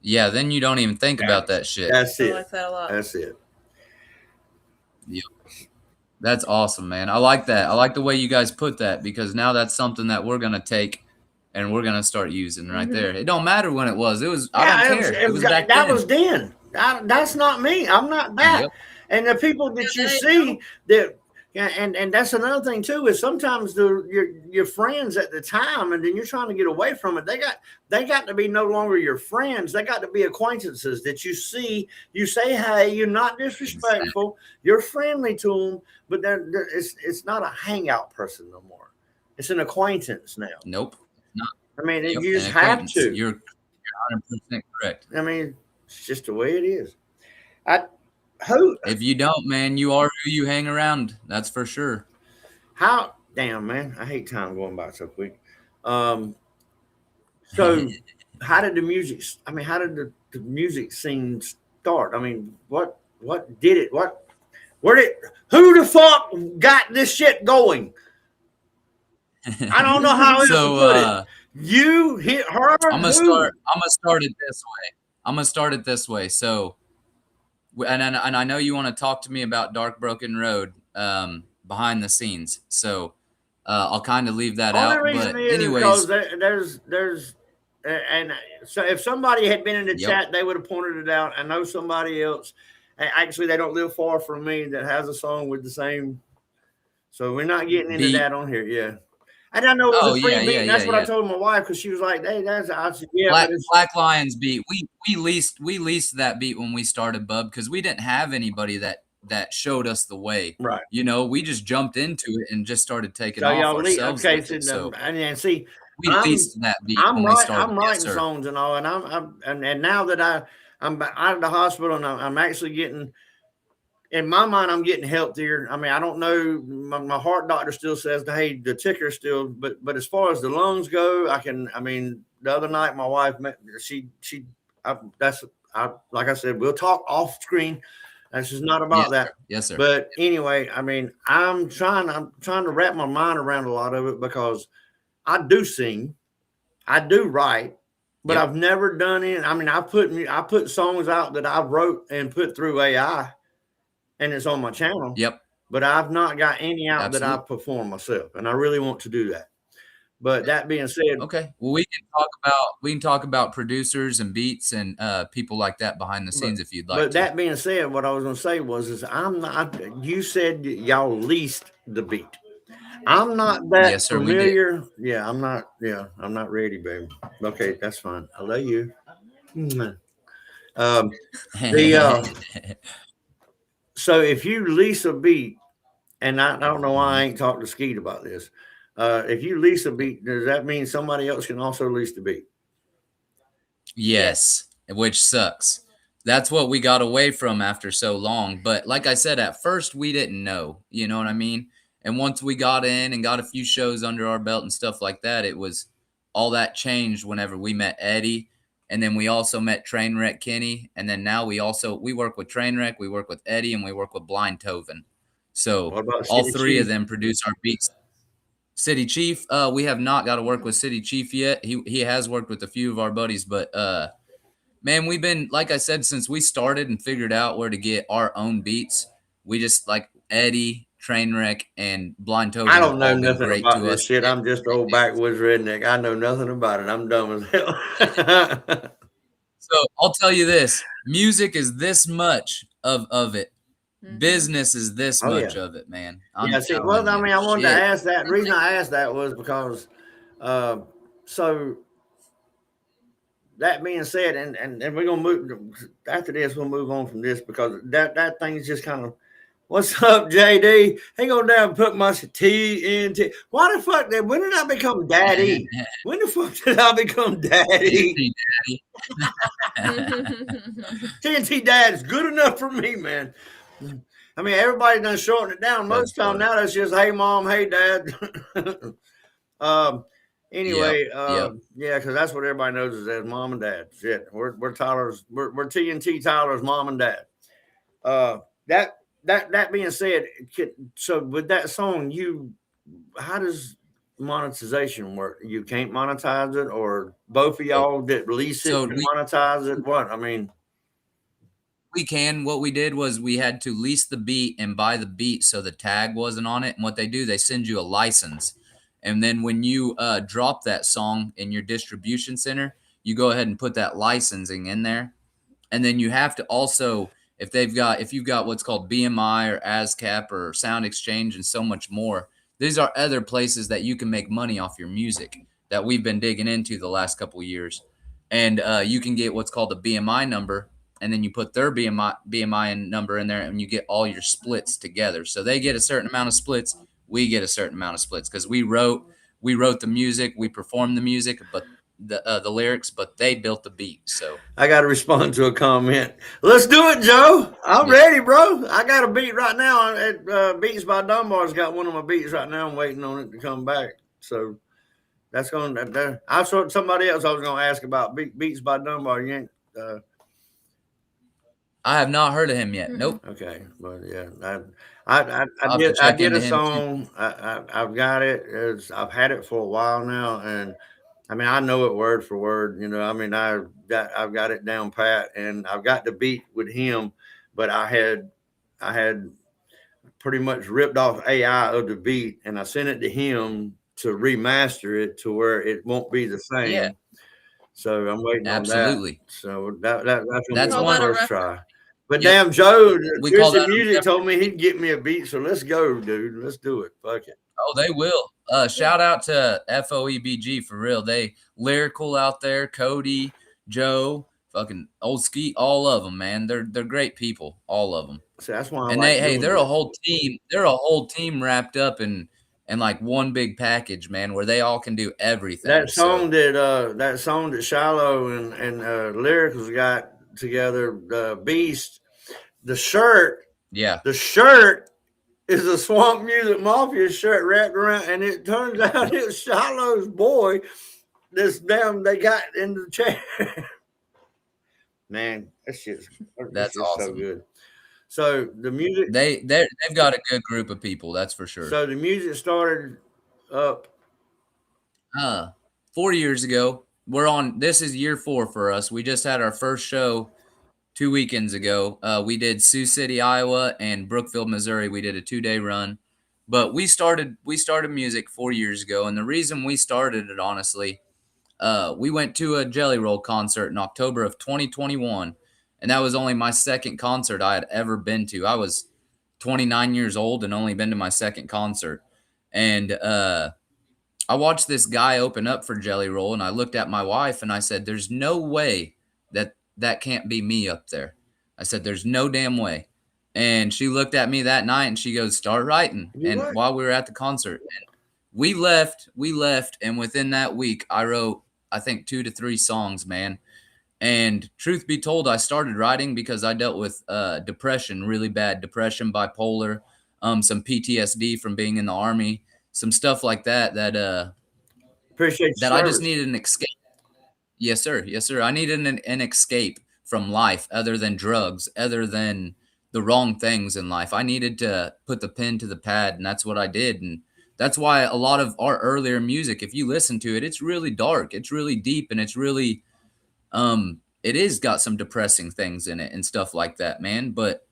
Speaker 4: Yeah, then you don't even think about that shit.
Speaker 3: That's
Speaker 5: I
Speaker 3: it.
Speaker 5: like that a lot.
Speaker 3: That's it.
Speaker 4: Yep. That's awesome, man. I like that. I like the way you guys put that because now that's something that we're gonna take and we're gonna start using right there. It don't matter when it was. It was. I don't care. It was back
Speaker 3: that
Speaker 4: then.
Speaker 3: was then. That's not me. I'm not that.
Speaker 4: Yep.
Speaker 3: And the people that you
Speaker 5: Yeah,
Speaker 3: see that, and that's another thing too is sometimes your friends at the time, and then you're trying to get away from it. They got to be no longer your friends. They got to be acquaintances that you see. You say hey. You're not disrespectful. You're friendly to them, but it's not a hangout person no more. It's an acquaintance now.
Speaker 4: Nope. Not.
Speaker 3: I mean,
Speaker 4: Yep.
Speaker 3: you just
Speaker 4: An
Speaker 3: have
Speaker 4: acquaintance.
Speaker 3: to.
Speaker 4: You're 100% correct.
Speaker 3: I mean, it's just the way it is. Who?
Speaker 4: If you don't, man, you are who you hang around. That's for sure.
Speaker 3: How? Damn, man, I hate time going by so quick. So, how did the music? I mean, how did the music scene start? I mean, what did it? Where did? Who the fuck got this shit going? I don't know how else
Speaker 4: So,
Speaker 3: to put it. You hit her.
Speaker 4: I'm gonna start it this way. I'm gonna start it this way. So, and I know you want to talk to me about Dark Broken Road behind the scenes. So, I'll kind of leave that out.
Speaker 3: Only reason
Speaker 4: But
Speaker 3: is
Speaker 4: anyways,
Speaker 3: because there's and so if somebody had been in the
Speaker 4: Yep.
Speaker 3: chat, they would have pointed it out. I know somebody else. Actually, they don't live far from me that has a song with the same. So we're not getting into
Speaker 4: Beat.
Speaker 3: that on here. Yeah. And I know it was
Speaker 4: Oh,
Speaker 3: a free
Speaker 4: yeah,
Speaker 3: beat.
Speaker 4: yeah,
Speaker 3: And that's
Speaker 4: yeah,
Speaker 3: what I
Speaker 4: yeah.
Speaker 3: told my wife because she was like, "Hey, that's." I said, "Yeah,
Speaker 4: Black
Speaker 3: but it's,
Speaker 4: Black Lions beat. We leased that beat when we started, Bub, because we didn't have anybody that showed us the way.
Speaker 3: right."
Speaker 4: You know, we just jumped into it and just started taking
Speaker 3: So
Speaker 4: off
Speaker 3: y'all
Speaker 4: ourselves
Speaker 3: okay?
Speaker 4: with it. So
Speaker 3: And see,
Speaker 4: we leased that beat
Speaker 3: I'm
Speaker 4: when we
Speaker 3: right.
Speaker 4: started.
Speaker 3: I'm
Speaker 4: Yes,
Speaker 3: writing
Speaker 4: sir.
Speaker 3: songs and all, and and now that I'm out of the hospital and I'm actually getting. In my mind, I'm getting healthier. I mean, I don't know. My heart doctor still says, "Hey, the ticker still," but as far as the lungs go, I can. I mean, the other night my wife met. Like I said, we'll talk off screen. This is not about
Speaker 4: Yes,
Speaker 3: that.
Speaker 4: sir. Yes, sir.
Speaker 3: But anyway, I mean, I'm trying to wrap my mind around a lot of it because I do sing, I do write, but
Speaker 4: Yep.
Speaker 3: I've never done it. I mean, I put songs out that I wrote and put through AI, and it's on my channel.
Speaker 4: Yep.
Speaker 3: But I've not got any out that I
Speaker 4: Absolutely.
Speaker 3: perform myself, and I really want to do that. But that being said,
Speaker 4: Okay. Well, we can talk about producers and beats and people like that behind the scenes if you'd like
Speaker 3: but
Speaker 4: to.
Speaker 3: that being said, what I was going to say is I'm not. You said y'all leased the beat. I'm not that
Speaker 4: Yes, sir, we did.
Speaker 3: familiar. Yeah, I'm not. Yeah, I'm not ready, baby. Okay, that's fine. I love you. So if you lease a beat, and I don't know why I ain't talked to Skeet about this. If you lease a beat, does that mean somebody else can also lease the beat?
Speaker 4: Yes, which sucks. That's what we got away from after so long. But like I said, at first we didn't know, you know what I mean? And once we got in and got a few shows under our belt and stuff like that, it was all that changed whenever we met Eddie. And then we also met Trainwreck Kenny. And then now we work with Trainwreck, we work with Eddie, and we work with Blind Toven. So
Speaker 3: What about
Speaker 4: all
Speaker 3: City
Speaker 4: three
Speaker 3: Chief?
Speaker 4: of them produce our beats. City Chief, we have not got to work with City Chief yet. He has worked with a few of our buddies, but man, we've been, like I said, since we started and figured out where to get our own beats, we just like Eddie, Trainwreck, and Blind Token.
Speaker 3: I don't know
Speaker 4: all been
Speaker 3: nothing
Speaker 4: great
Speaker 3: about
Speaker 4: to
Speaker 3: this
Speaker 4: us.
Speaker 3: shit. I'm just old backwoods redneck. I know nothing about it. I'm dumb as hell.
Speaker 4: So I'll tell you this: music is this much of it. business is this
Speaker 3: Oh,
Speaker 4: much
Speaker 3: yeah.
Speaker 4: of it, man.
Speaker 3: Yeah,
Speaker 4: I'm
Speaker 3: see, well,
Speaker 4: telling
Speaker 3: I
Speaker 4: you.
Speaker 3: mean, I wanted to
Speaker 4: Shit.
Speaker 3: ask that. The reason I asked that was because, so that being said, and we're gonna move after this. We'll move on from this because that thing's just kind of. What's up, JD? He go down and put my TNT. Why the fuck? When did I become daddy? When the fuck did I become daddy? TNT dad's good enough for me, man. I mean, everybody done shorten it down. Most
Speaker 4: That's
Speaker 3: time
Speaker 4: funny.
Speaker 3: now, that's just hey mom, hey dad. um.
Speaker 4: Yep.
Speaker 3: Anyway,
Speaker 4: Yep.
Speaker 3: yeah, because that's what everybody knows is as mom and dad. Shit, we're Tyler's. We're TNT Tyler's mom and dad. Uh, that that being said, so with that song, how does monetization work? You can't monetize it, or both of
Speaker 4: So,
Speaker 3: y'all that release it
Speaker 4: so
Speaker 3: can monetize it? What I mean,
Speaker 4: we can. What we did was we had to lease the beat and buy the beat so the tag wasn't on it. And what they do, they send you a license. And then when you drop that song in your distribution center, you go ahead and put that licensing in there. And then you have to also, if you've got what's called BMI or ASCAP or Sound Exchange and so much more, these are other places that you can make money off your music that we've been digging into the last couple of years. And you can get what's called a BMI number, and then you put their BMI number in there, and you get all your splits together. So they get a certain amount of splits, we get a certain amount of splits because we wrote the music, we performed the music, but the lyrics, but they built the beat. So
Speaker 3: I got to respond to a comment. Let's do it, Joe. I'm
Speaker 4: yeah.
Speaker 3: ready, bro. I got a beat right now. Beats by Dunbar's got one of my beats right now. I'm waiting on it to come back. So that's going to. I saw somebody else I was going to ask about Beats by Dunbar. You ain't.
Speaker 4: I have not heard of him yet. Nope.
Speaker 3: Okay, but yeah,
Speaker 4: I'll have to
Speaker 3: I
Speaker 4: check
Speaker 3: did
Speaker 4: into
Speaker 3: a
Speaker 4: him too.
Speaker 3: song. I've got it. I've had it for a while now, and I mean I know it word for word. You know, I mean I've got it down pat, and I've got the beat with him, but I had pretty much ripped off AI of the beat, and I sent it to him to remaster it to where it won't be the
Speaker 4: Yeah,
Speaker 3: same. So I'm waiting on that.
Speaker 4: absolutely.
Speaker 3: So that's gonna be
Speaker 4: That's
Speaker 5: Call
Speaker 3: my
Speaker 4: one.
Speaker 5: that a
Speaker 3: first
Speaker 5: reference.
Speaker 3: try. But
Speaker 4: Yep.
Speaker 3: damn, Joe,
Speaker 4: We call
Speaker 3: Twisted
Speaker 4: that a
Speaker 3: Music
Speaker 4: reference.
Speaker 3: told me he'd get me a beat. So let's go, dude. Let's do it. Fuck it.
Speaker 4: Oh, they will. Shout out to FOEBG for real. They lyrical out there. Cody, Joe, fucking old Ski, all of them, man. They're great people, all of them.
Speaker 3: So that's why I
Speaker 4: And
Speaker 3: like doing
Speaker 4: they're a
Speaker 3: it.
Speaker 4: whole team. They're a whole team wrapped up in like one big package, man, where they all can do everything. So
Speaker 3: That song that Shiloh and Lyricals got together, Beast, the shirt,
Speaker 4: yeah,
Speaker 3: the shirt is a Swamp Music Mafia shirt wrapped around, and it turns out it's Shiloh's boy. They got in the chair. Man, it's
Speaker 4: that's
Speaker 3: just so
Speaker 4: awesome.
Speaker 3: good. So the music,
Speaker 4: They've got a good group of people, that's for sure.
Speaker 3: so the music started up.
Speaker 4: 4 years ago. This is year 4 for us. We just had our first show 2 weekends ago. We did Sioux City, Iowa, and Brookfield, Missouri. We did a 2-day run. But we started music 4 years ago, and the reason we started it, honestly, we went to a Jelly Roll concert in October of 2021, and that was only my second concert I had ever been to. I was 29 years old and only been to my second concert. And I watched this guy open up for Jelly Roll, and I looked at my wife and I said, "There's no way that can't be me up there." I said, "There's no damn way." And she looked at me that night and she goes, "Start writing."
Speaker 3: You
Speaker 4: And
Speaker 3: what?
Speaker 4: while we were at the concert, and we left, and within that week, I wrote, I think 2 to 3 songs, man. And truth be told, I started writing because I dealt with depression, really bad depression, bipolar, some PTSD from being in the Army, some stuff like that
Speaker 3: Appreciate
Speaker 4: that
Speaker 3: your
Speaker 4: I just
Speaker 3: service.
Speaker 4: needed an escape. Yes, sir. Yes, sir. I needed an escape from life other than drugs, other than the wrong things in life. I needed to put the pen to the pad, and that's what I did. And that's why a lot of our earlier music, if you listen to it, it's really dark, it's really deep, and it's really it is got some depressing things in it and stuff like that, man. But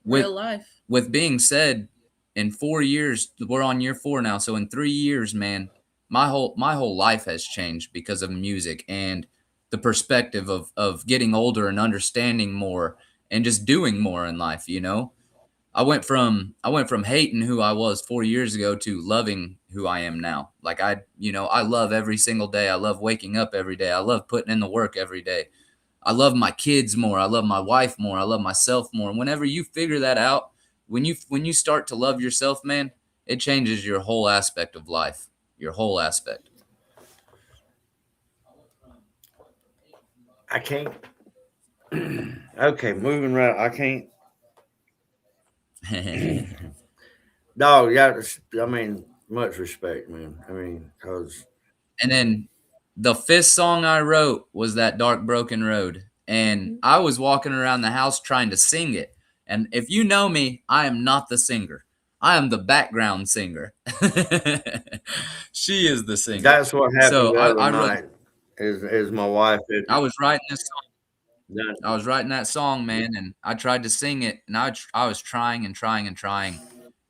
Speaker 4: with
Speaker 5: Real life.
Speaker 4: with being said, in 4 years, we're on year 4 now. So in 3 years, man, my whole life has changed because of music and the perspective of getting older and understanding more and just doing more in life, you know? I went from hating who I was 4 years ago to loving who I am now. Like I love every single day. I love waking up every day. I love putting in the work every day. I love my kids more. I love my wife more. I love myself more. And whenever you figure that out, when you start to love yourself, man, it changes your whole aspect of life. Your whole aspect.
Speaker 3: I can't. Okay, moving right. I can't. Dog, yeah. I mean, much respect, man. I mean, because
Speaker 4: And then the fifth song I wrote was that Dark Broken Road. And I was walking around the house trying to sing it. And if you know me, I am not the singer. I am the background singer. She is the singer.
Speaker 3: that's what happened
Speaker 4: So
Speaker 3: the other
Speaker 4: I wrote
Speaker 3: night. Is my wife had
Speaker 4: I was writing this song.
Speaker 3: done.
Speaker 4: I was writing that song, man, and I tried to sing it, and I was trying and trying and trying.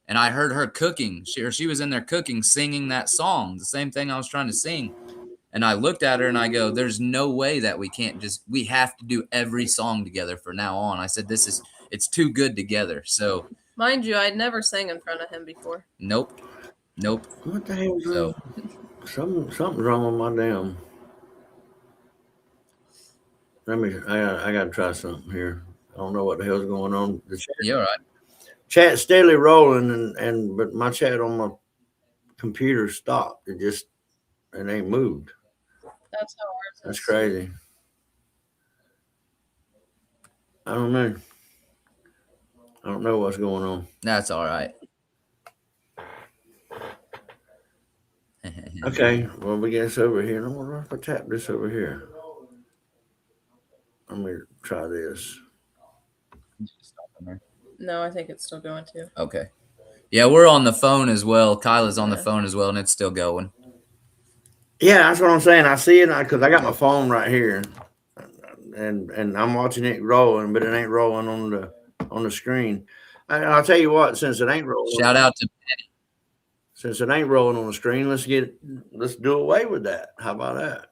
Speaker 4: And I heard her cooking. She was in there cooking, singing that song, the same thing I was trying to sing. And I looked at her and I go, there's no way that we have to do every song together from now on. I said, it's too good together. So,
Speaker 5: Mind you, I'd never sang in front of him before.
Speaker 4: nope.
Speaker 3: What the hell's
Speaker 4: So,
Speaker 3: wrong? Something's wrong with my damn. I gotta try something here. I don't know what the hell's going on. The
Speaker 4: you're right.
Speaker 3: chat's steadily rolling, but my chat on my computer stopped. It ain't moved.
Speaker 5: That's how ours
Speaker 3: That's
Speaker 5: is.
Speaker 3: crazy. I don't know. I don't know what's going on.
Speaker 4: That's all right.
Speaker 3: Okay, well, we get this over here. I wonder if I tap this over here. Let me try this.
Speaker 5: No, I think it's still going to.
Speaker 4: Okay. Yeah, we're on the phone as well. Kyla's on the
Speaker 5: Yeah.
Speaker 4: phone as well, and it's still going.
Speaker 3: Yeah, that's what I'm saying. I see it because I got my phone right here, and I'm watching it rolling, but it ain't rolling on the screen. And I'll tell you what, since it ain't rolling,
Speaker 4: Shout out to
Speaker 3: on the screen, let's do away with that. How about that?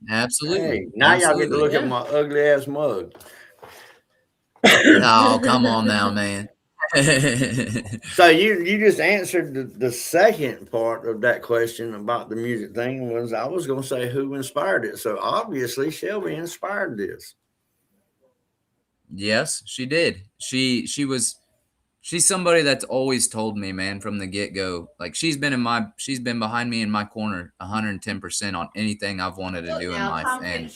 Speaker 4: absolutely.
Speaker 3: Hey, now y'all get to
Speaker 4: Absolutely.
Speaker 3: look at
Speaker 5: Yeah.
Speaker 3: my ugly ass mug.
Speaker 4: Oh, come on now, man.
Speaker 3: So you just answered the second part of that question about the music thing. Was I was going to say who inspired it. So obviously Shelby inspired this.
Speaker 4: Yes, she did. She's somebody that's always told me, man, from the get-go. Like she's been behind me in my corner 110% on anything I've wanted to do in life. And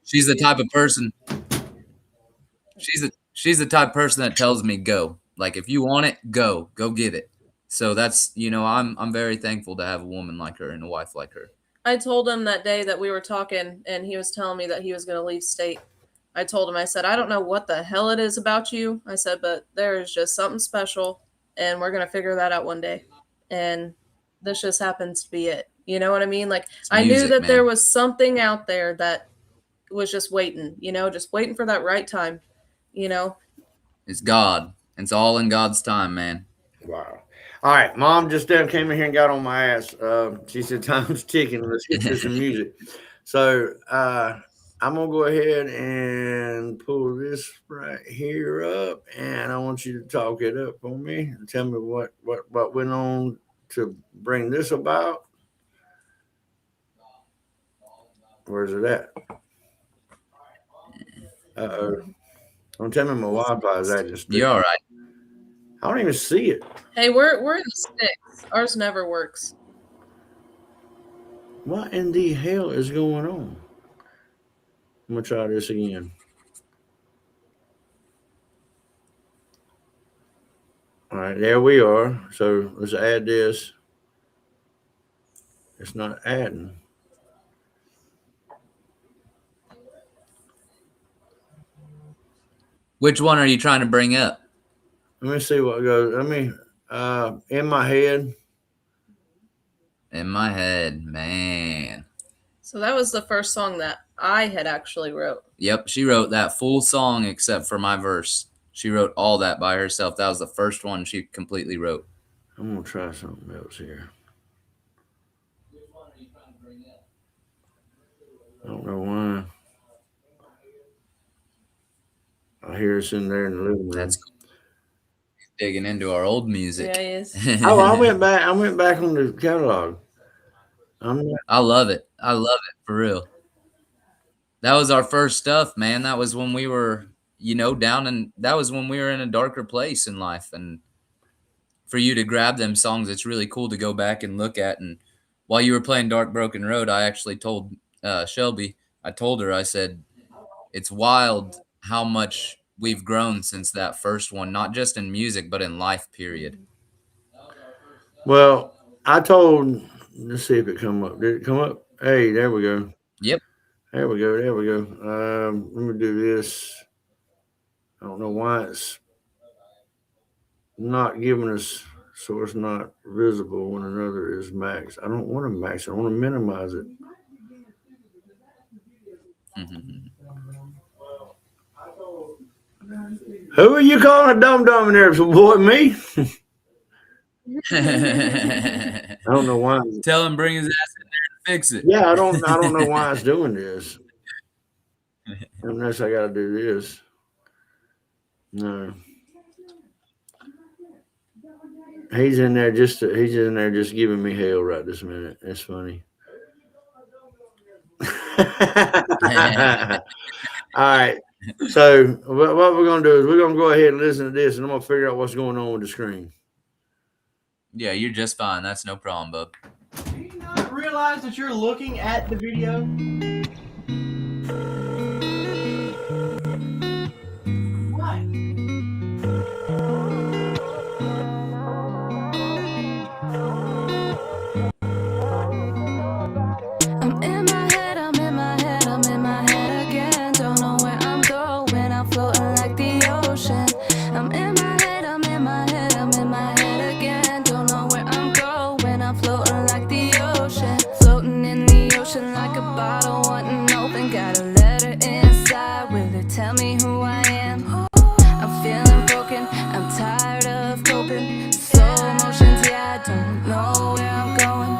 Speaker 4: she's the type of person she's the type of person that tells me go. Like if you want it, go get it. So that's, I'm very thankful to have a woman like her and a wife like her.
Speaker 5: I told him that day that we were talking, and he was telling me that he was going to leave state. I told him, I said, I don't know what the hell it is about you. I said, but there is just something special, and we're going to figure that out one day. And this just happens to be it. You know what I mean? Like,
Speaker 4: It's
Speaker 5: I knew
Speaker 4: music,
Speaker 5: that
Speaker 4: man.
Speaker 5: there was something out there that was just waiting, just waiting for that right time,
Speaker 4: It's God. It's all in God's time, man.
Speaker 3: Wow. All right, Mom just came in here and got on my ass. She said time's ticking. Let's get to some music. So I'm gonna go ahead and pull this right here up, and I want you to talk it up for me and tell me what went on to bring this about. Where's it at? Uh-oh. Don't tell me my Wi-Fi is acting stupid.
Speaker 4: You're all right.
Speaker 3: I don't even see it.
Speaker 5: Hey, we're in the sticks. Ours never works.
Speaker 3: What in the hell is going on? I'm gonna try this again. All right, there we are. So let's add this. It's not adding.
Speaker 4: Which one are you trying to bring up?
Speaker 3: Let me see what goes. In my head.
Speaker 4: In my head, man.
Speaker 5: So that was the first song that I had actually wrote.
Speaker 4: Yep, she wrote that full song except for my verse. She wrote all that by herself. That was the first one she completely wrote.
Speaker 3: I'm gonna try something else here. I don't know why. I hear it's in there in the living room.
Speaker 4: That's cool. digging into our old music.
Speaker 5: Yeah, he is.
Speaker 3: Oh, I went back. I went back on the catalog.
Speaker 4: I love it. I love it for real. That was our first stuff, man. That was when we were, down, and that was when we were in a darker place in life. And for you to grab them songs, it's really cool to go back and look at. And while you were playing Dark Broken Road, I actually told Shelby, I told her, I said, it's wild how much we've grown since that first one, not just in music, but in life, period.
Speaker 3: Well, I told. Let's see if it come up. Did it come up? Hey, there we go.
Speaker 4: Yep.
Speaker 3: There we go. There we go. Let me do this. I don't know why it's not giving us, so it's not visible when another is max. I don't want to max it. I want to minimize it. Who are you calling a dum dum in there? Boy, me? I don't know why.
Speaker 4: Tell him bring his ass in there and fix it.
Speaker 3: Yeah, I don't know why it's doing this. Unless I got to do this. No. He's in there just giving me hell right this minute. That's funny. All right. So what we're gonna do is we're gonna go ahead and listen to this, and I'm gonna figure out what's going on with the screen.
Speaker 4: Yeah, you're just fine. That's no problem, bub.
Speaker 6: Do you not realize that you're looking at the video? What?
Speaker 2: I'm in my head, I'm in my head, I'm in my head again. Don't know where I'm going, I'm floating like the ocean. I'm in my head, I'm in my head, I'm in my head again. Don't know where I'm going, I'm floating like the ocean. Floating in the ocean like a bottle, wanting open. Got a letter inside, will it tell me who I am? I'm feeling broken, I'm tired of coping. Slow motions, yeah, I don't know where I'm going.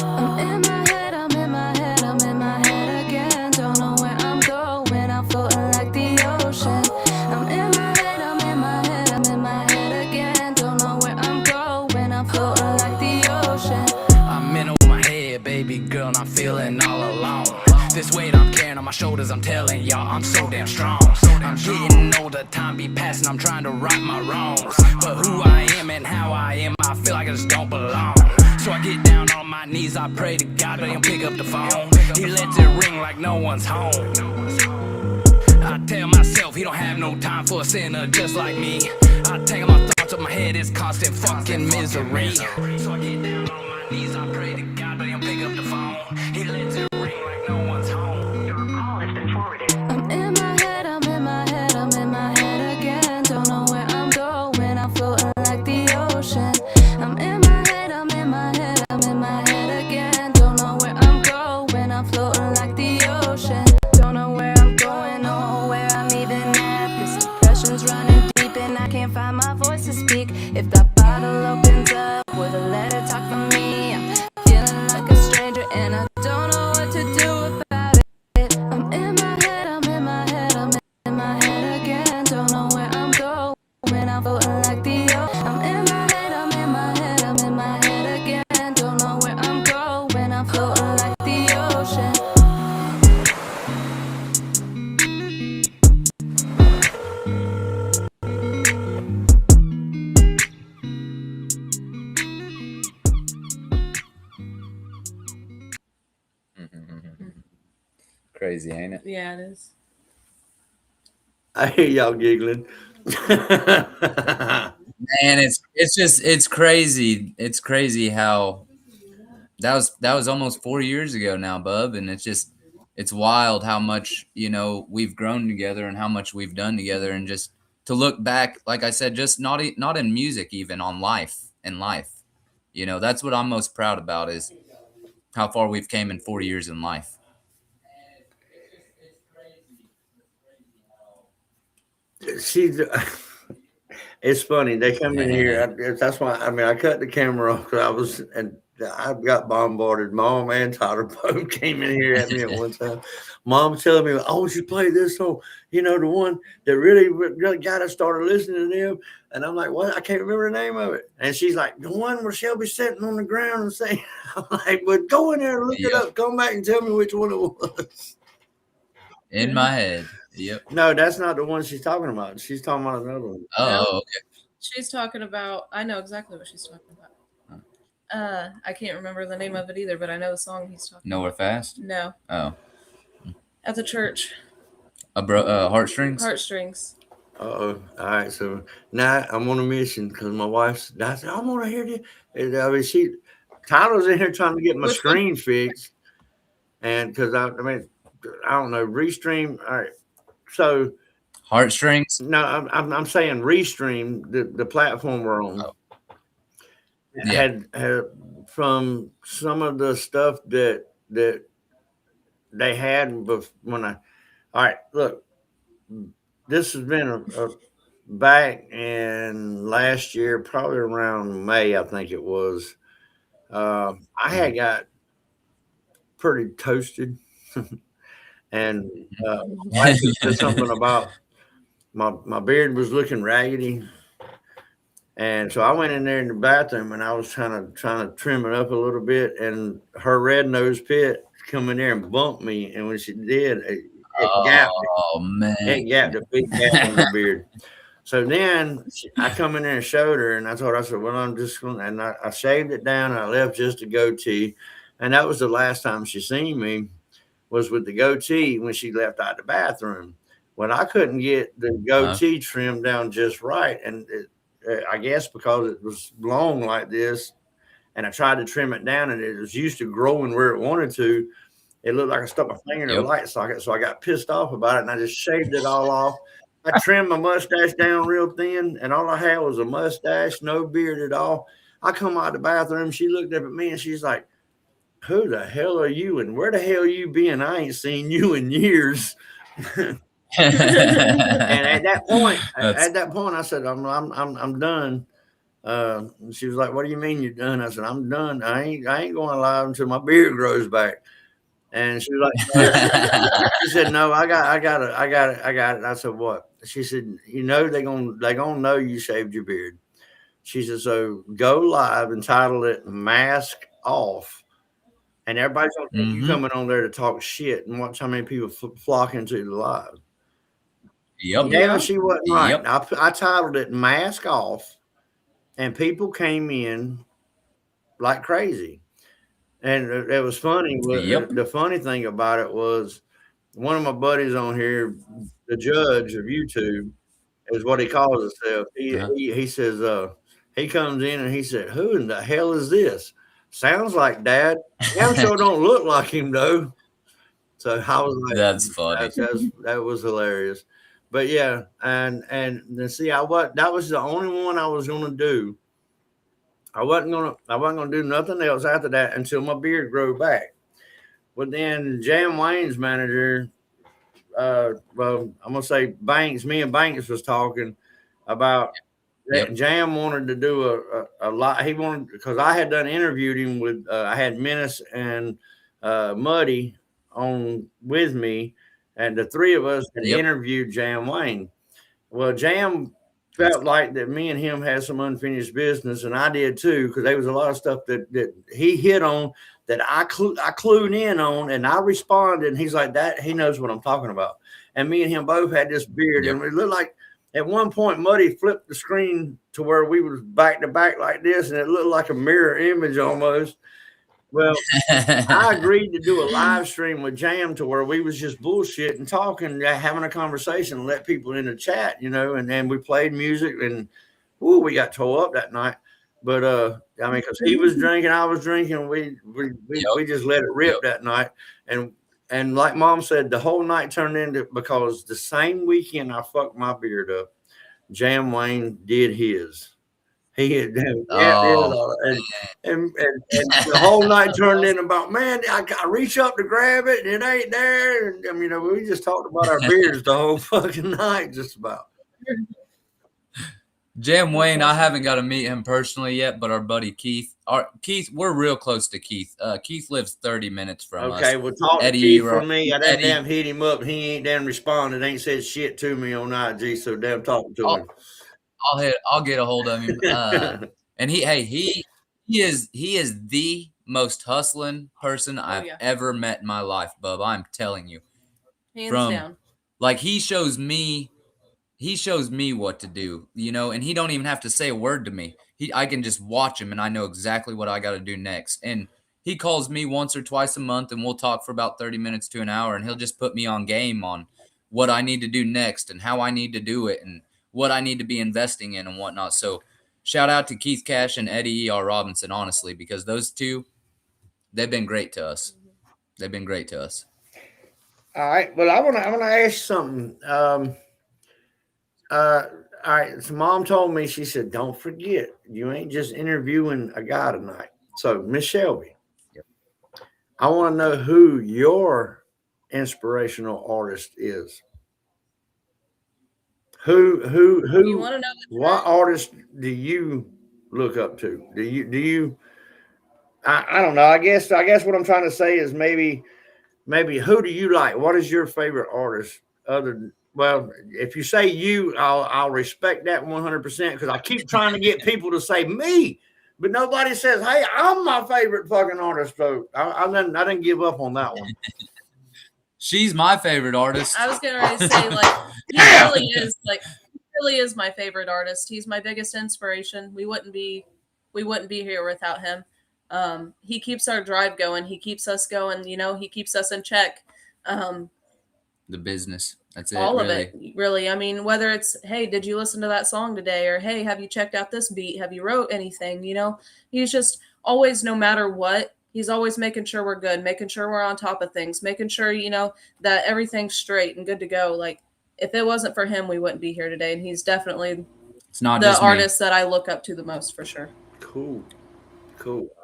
Speaker 2: I'm in my head, I'm in my head, I'm in my head again. Don't know where I'm going, I'm floating like the ocean. I'm in my head, I'm in my head, I'm in my head again. Don't know where I'm going, I'm floating like the ocean.
Speaker 1: I'm in over my head, baby girl, and I'm feeling all alone. This weight I'm carrying on my shoulders, I'm telling y'all, I'm so damn strong. I'm getting older, time be passing, I'm trying to right my wrongs. But who I am and how I am, I feel like I just don't belong. So I get down on my knees, I pray to God that he'll pick up the phone. He lets it ring like no one's home. I tell myself he don't have no time for a sinner just like me. I tangle my thoughts up my head, it's constant fucking misery. So I get down on my knees, I pray to God that he'll pick up the phone. He lets it ring like no one's home. Your call has been forwarded.
Speaker 2: I'm in my head, I'm in my head, I'm in my head again. Don't know where I'm going, I'm floating like the ocean. I'm in my head, I'm in my head, I'm in my head again. Don't know where I'm going, I'm floating like the ocean. Don't know where I'm going or where I'm even at. This depression's running deep and I can't find my voice to speak. If that bottle opens up, will the letter talk for me? I'm feeling like a stranger and I don't know what to do about it. I'm in my head, I'm in my head, I'm in my head again. Don't know where I'm going, I'm floating like the ocean. I'm in my head, I'm in my head, I'm in my head again. Don't know where I'm going, I'm floating like the ocean.
Speaker 4: Crazy, ain't it?
Speaker 5: Yeah, it is.
Speaker 3: I hear y'all giggling.
Speaker 4: Man, it's crazy. It's crazy how that was almost 4 years ago now, bub, and it's wild how much, we've grown together and how much we've done together, and just to look back, like I said, just not in music, even on life, in life. That's what I'm most proud about, is how far we've came in 4 years in life.
Speaker 3: She's It's funny. They come in here.
Speaker 4: Man.
Speaker 3: That's why. I mean, I cut the camera off because I got bombarded. Mom and Tyler both came in here at me at one time. Mom telling me, "I want you to play this song. You know, the one that really got us started listening to them." And I'm like, "What? I can't remember the name of it." And she's like, "The one where Shelby's sitting on the ground and saying," I'm like, "Well, go in there and look it up. Come back and tell me which one it was."
Speaker 4: In my head. Yep.
Speaker 3: No, that's not the one she's talking about. She's talking about another one.
Speaker 4: Oh, okay.
Speaker 5: She's talking about. I know exactly what she's talking about. I can't remember the name of it either, but I know the song he's talking.
Speaker 4: Nowhere Fast.
Speaker 5: No,
Speaker 4: Oh,
Speaker 5: at the church.
Speaker 4: Heartstrings.
Speaker 5: Heartstrings.
Speaker 3: All right. So now I'm on a mission because my wife's. I said, I want to hear this. And, I mean, Tyler's in here trying to get my screen fixed, and because I mean, I don't know, restream. All right. So
Speaker 4: Heartstrings.
Speaker 3: no, I'm saying restream the platform we're on.
Speaker 4: Oh.
Speaker 3: Had from some of the stuff that they had when I. All right, look, this has been a back in last year, probably around May, I think it was. I had got pretty toasted, and my wife said something about my beard was looking raggedy. And so I went in there in the bathroom and I was trying to trim it up a little bit, and her red nose pit come in there and bumped me. And when she did, it gapped.
Speaker 4: Oh man,
Speaker 3: it gapped a big gap on the beard. So then I come in there and showed her, and I told her, I said, well, I'm just going to, and I shaved it down and I left just a goatee. And that was the last time she seen me, was with the goatee when she left out the bathroom. When I couldn't get the goatee trimmed down just right, and I guess because it was long like this, and I tried to trim it down, and it was used to growing where it wanted to. It looked like I stuck my finger in a light socket, so I got pissed off about it, and I just shaved it all off. I trimmed my mustache down real thin, and all I had was a mustache, no beard at all. I come out of the bathroom, she looked up at me, and she's like, "Who the hell are you, and where the hell you been? I ain't seen you in years." And at that point, I said, I'm done. She was like, "What do you mean you're done?" I said, "I'm done. I ain't going live until my beard grows back." And she was like, she said, "No, I got it." I said, "What?" She said, "You know, they gonna know you shaved your beard." She said, "So go live and title it Mask Off. And everybody's gonna think you coming on there to talk shit, and watch how many people flock into the live."
Speaker 4: Yep.
Speaker 3: Yeah, she wasn't right.
Speaker 4: Yep.
Speaker 3: I titled it Mask Off, and people came in like crazy. And it was funny. The funny thing about it was one of my buddies on here, the judge of YouTube, is what he calls himself. He says, he comes in and he said, "Who in the hell is this? Sounds like Dad. Damn sure don't look like him though." So I was like,
Speaker 4: "That's funny."
Speaker 3: That was hilarious. But yeah, and see, that was the only one I was gonna do. I wasn't gonna do nothing else after that until my beard grew back. But then Jam Wayne's manager, well, I'm gonna say Banks. Me and Banks was talking about Jam wanted to do a lot. He wanted, because I had interviewed him with I had Menace and Muddy on with me, and the three of us had interviewed Jam Wayne. Well, Jam felt like that me and him had some unfinished business, and I did too, because there was a lot of stuff that he hit on that I clued in on, and I responded, and he's like, that he knows what I'm talking about. And me and him both had this beard, and it looked like at one point Muddy flipped the screen to where we was back to back like this, and it looked like a mirror image almost. Well, I agreed to do a live stream with Jam to where we was just bullshitting, talking, having a conversation, let people in the chat, you know, and then we played music, and we got tore up that night. But I mean, because he was drinking, I was drinking, we just let it rip that night. And like Mom said, the whole night turned into, because the same weekend I fucked my beard up, Jam Wayne did his. He had and the whole night turned in about, man, I reach up to grab it and it ain't there. And I mean, we just talked about our beards the whole fucking night, just about.
Speaker 4: Jam Wayne, I haven't got to meet him personally yet, but our buddy Keith, we're real close to Keith. Keith lives 30 minutes from us.
Speaker 3: Okay, well, talk to
Speaker 4: Eddie,
Speaker 3: Keith for me. I done
Speaker 4: Eddie,
Speaker 3: damn hit him up. He ain't damn responded. Ain't said shit to me on IG. So damn talking to him.
Speaker 4: I'll get a hold of him. And he is the most hustling person I've ever met in my life, bub. I'm telling you.
Speaker 5: Hands down.
Speaker 4: Like he shows me what to do, you know, and he don't even have to say a word to me. I can just watch him and I know exactly what I got to do next. And he calls me once or twice a month and we'll talk for about 30 minutes to an hour and he'll just put me on game on what I need to do next and how I need to do it and what I need to be investing in and whatnot. So shout out to Keith Cash and Eddie E.R. Robinson, honestly, because those two, they've been great to us. They've been great to us.
Speaker 3: All right. Well, I want to ask you something. All right. So mom told me, she said, don't forget, you ain't just interviewing a guy tonight. So Miss Shelby, I want to know who your inspirational artist is. Who
Speaker 5: You want to know
Speaker 3: what artist do you look up to? Do you I don't know. I guess what I'm trying to say is maybe who do you like? What is your favorite artist other than, well, if you say you, I'll respect that 100% because I keep trying to get people to say me, but nobody says, hey, I'm my favorite fucking artist. So I didn't give up on that one.
Speaker 4: She's my favorite artist.
Speaker 5: I was going to say, like, he really is my favorite artist. He's my biggest inspiration. We wouldn't be here without him. He keeps our drive going. He keeps us going. You know, he keeps us in check.
Speaker 4: The business. That's it.
Speaker 5: All
Speaker 4: really.
Speaker 5: of it, really. I mean, whether it's, hey, did you listen to that song today? Or, hey, have you checked out this beat? Have you wrote anything? You know, he's just always, no matter what, he's always making sure we're good, making sure we're on top of things, making sure, you know, that everything's straight and good to go. Like, if it wasn't for him, we wouldn't be here today. And he's definitely the artist that I look up to the most, for sure.
Speaker 3: Cool.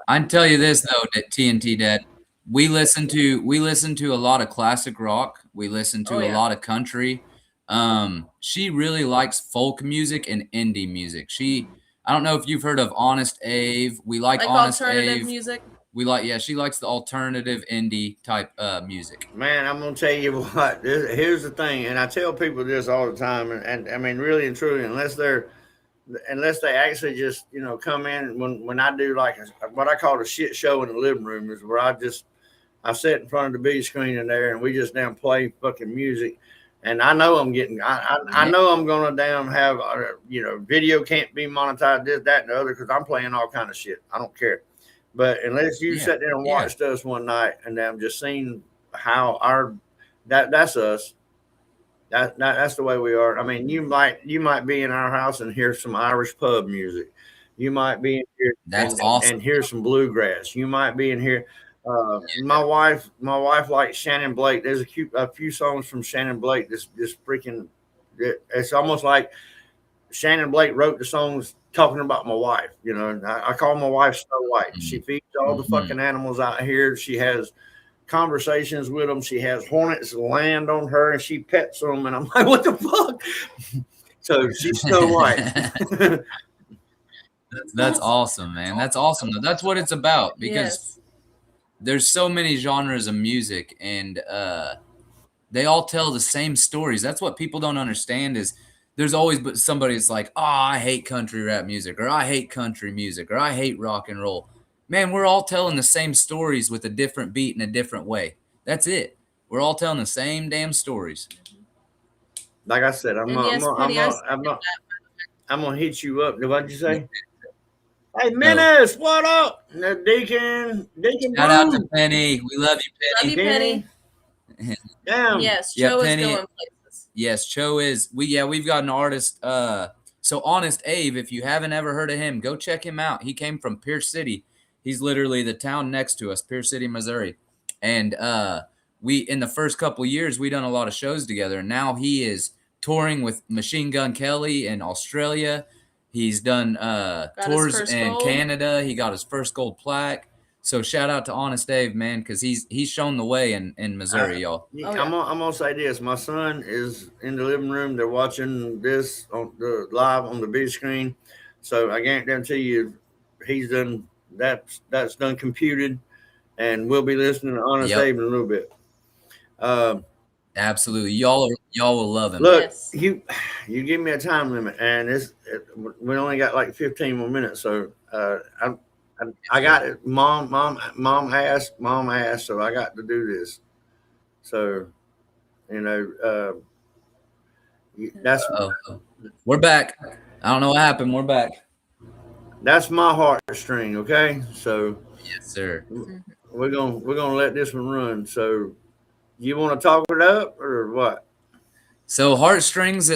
Speaker 4: I can tell you this though, that TNT Dad, we listen to a lot of classic rock. We listen to a lot of country. She really likes folk music and indie music. I don't know if you've heard of Honest Ave. We like Honest
Speaker 5: alternative
Speaker 4: Ave.
Speaker 5: Music.
Speaker 4: She likes the alternative indie type music.
Speaker 3: Man, I'm gonna tell you what. Here's the thing, and I tell people this all the time, and I mean, really and truly, unless they actually just, you know, come in when I do like what I call a shit show in the living room, is where I sit in front of the big screen in there and we just damn play fucking music. And I know I'm getting, I know I'm going to damn have, you know, video can't be monetized, this, that, and the other, because I'm playing all kind of shit. I don't care. But unless you sit there and watched us one night and I'm just seeing how that's us. That's the way we are. I mean, you might be in our house and hear some Irish pub music. You might be in here and hear some bluegrass. You might be in here. My wife likes Shannon Blake. There's a few songs from Shannon Blake. This freaking, it's almost like Shannon Blake wrote the songs talking about my wife. You know, I call my wife Snow White. Mm-hmm. She feeds all the fucking animals out here. She has conversations with them. She has hornets land on her and she pets them. And I'm like, what the fuck? So she's Snow White.
Speaker 4: That's awesome, man. That's awesome. That's what it's about, because there's so many genres of music and they all tell the same stories. That's what people don't understand is there's always somebody that's like, oh, I hate country rap music, or I hate country music, or I hate rock and roll. Man, we're all telling the same stories with a different beat in a different way. That's it. We're all telling the same damn stories.
Speaker 3: Like I said, I'm gonna hit you up. What'd you say? Hey, Menace, what up? Deacon.
Speaker 4: Shout out to Penny. We love you, Penny.
Speaker 5: Love you, Penny.
Speaker 3: Damn.
Speaker 5: Yes, Cho is going places.
Speaker 4: Yes, Cho is. We've got an artist. So Honest Ave, if you haven't ever heard of him, go check him out. He came from Pierce City. He's literally the town next to us, Pierce City, Missouri. And in the first couple of years, we done a lot of shows together. And now he is touring with Machine Gun Kelly in Australia. He's done tours in Canada. He got his first gold plaque. So shout out to Honest Dave, man, because he's shown the way in Missouri, y'all.
Speaker 5: Oh, yeah.
Speaker 3: I'm gonna say this. My son is in the living room. They're watching this on the live on the big screen. So I guarantee you, he's done that's done computed, and we'll be listening to Honest
Speaker 4: Yep.
Speaker 3: Dave in a little bit.
Speaker 4: Absolutely, y'all will love him.
Speaker 3: Look,
Speaker 5: Yes.
Speaker 3: you give me a time limit, and we only got like 15 more minutes. So I got it. Mom asked, so I got to do this. So, that's
Speaker 4: We're back. I don't know what happened. We're back.
Speaker 3: that's my heartstring. Okay, so
Speaker 4: Yes, sir.
Speaker 3: we're gonna let this one run. So, you want to talk it up or what?
Speaker 4: So heartstrings,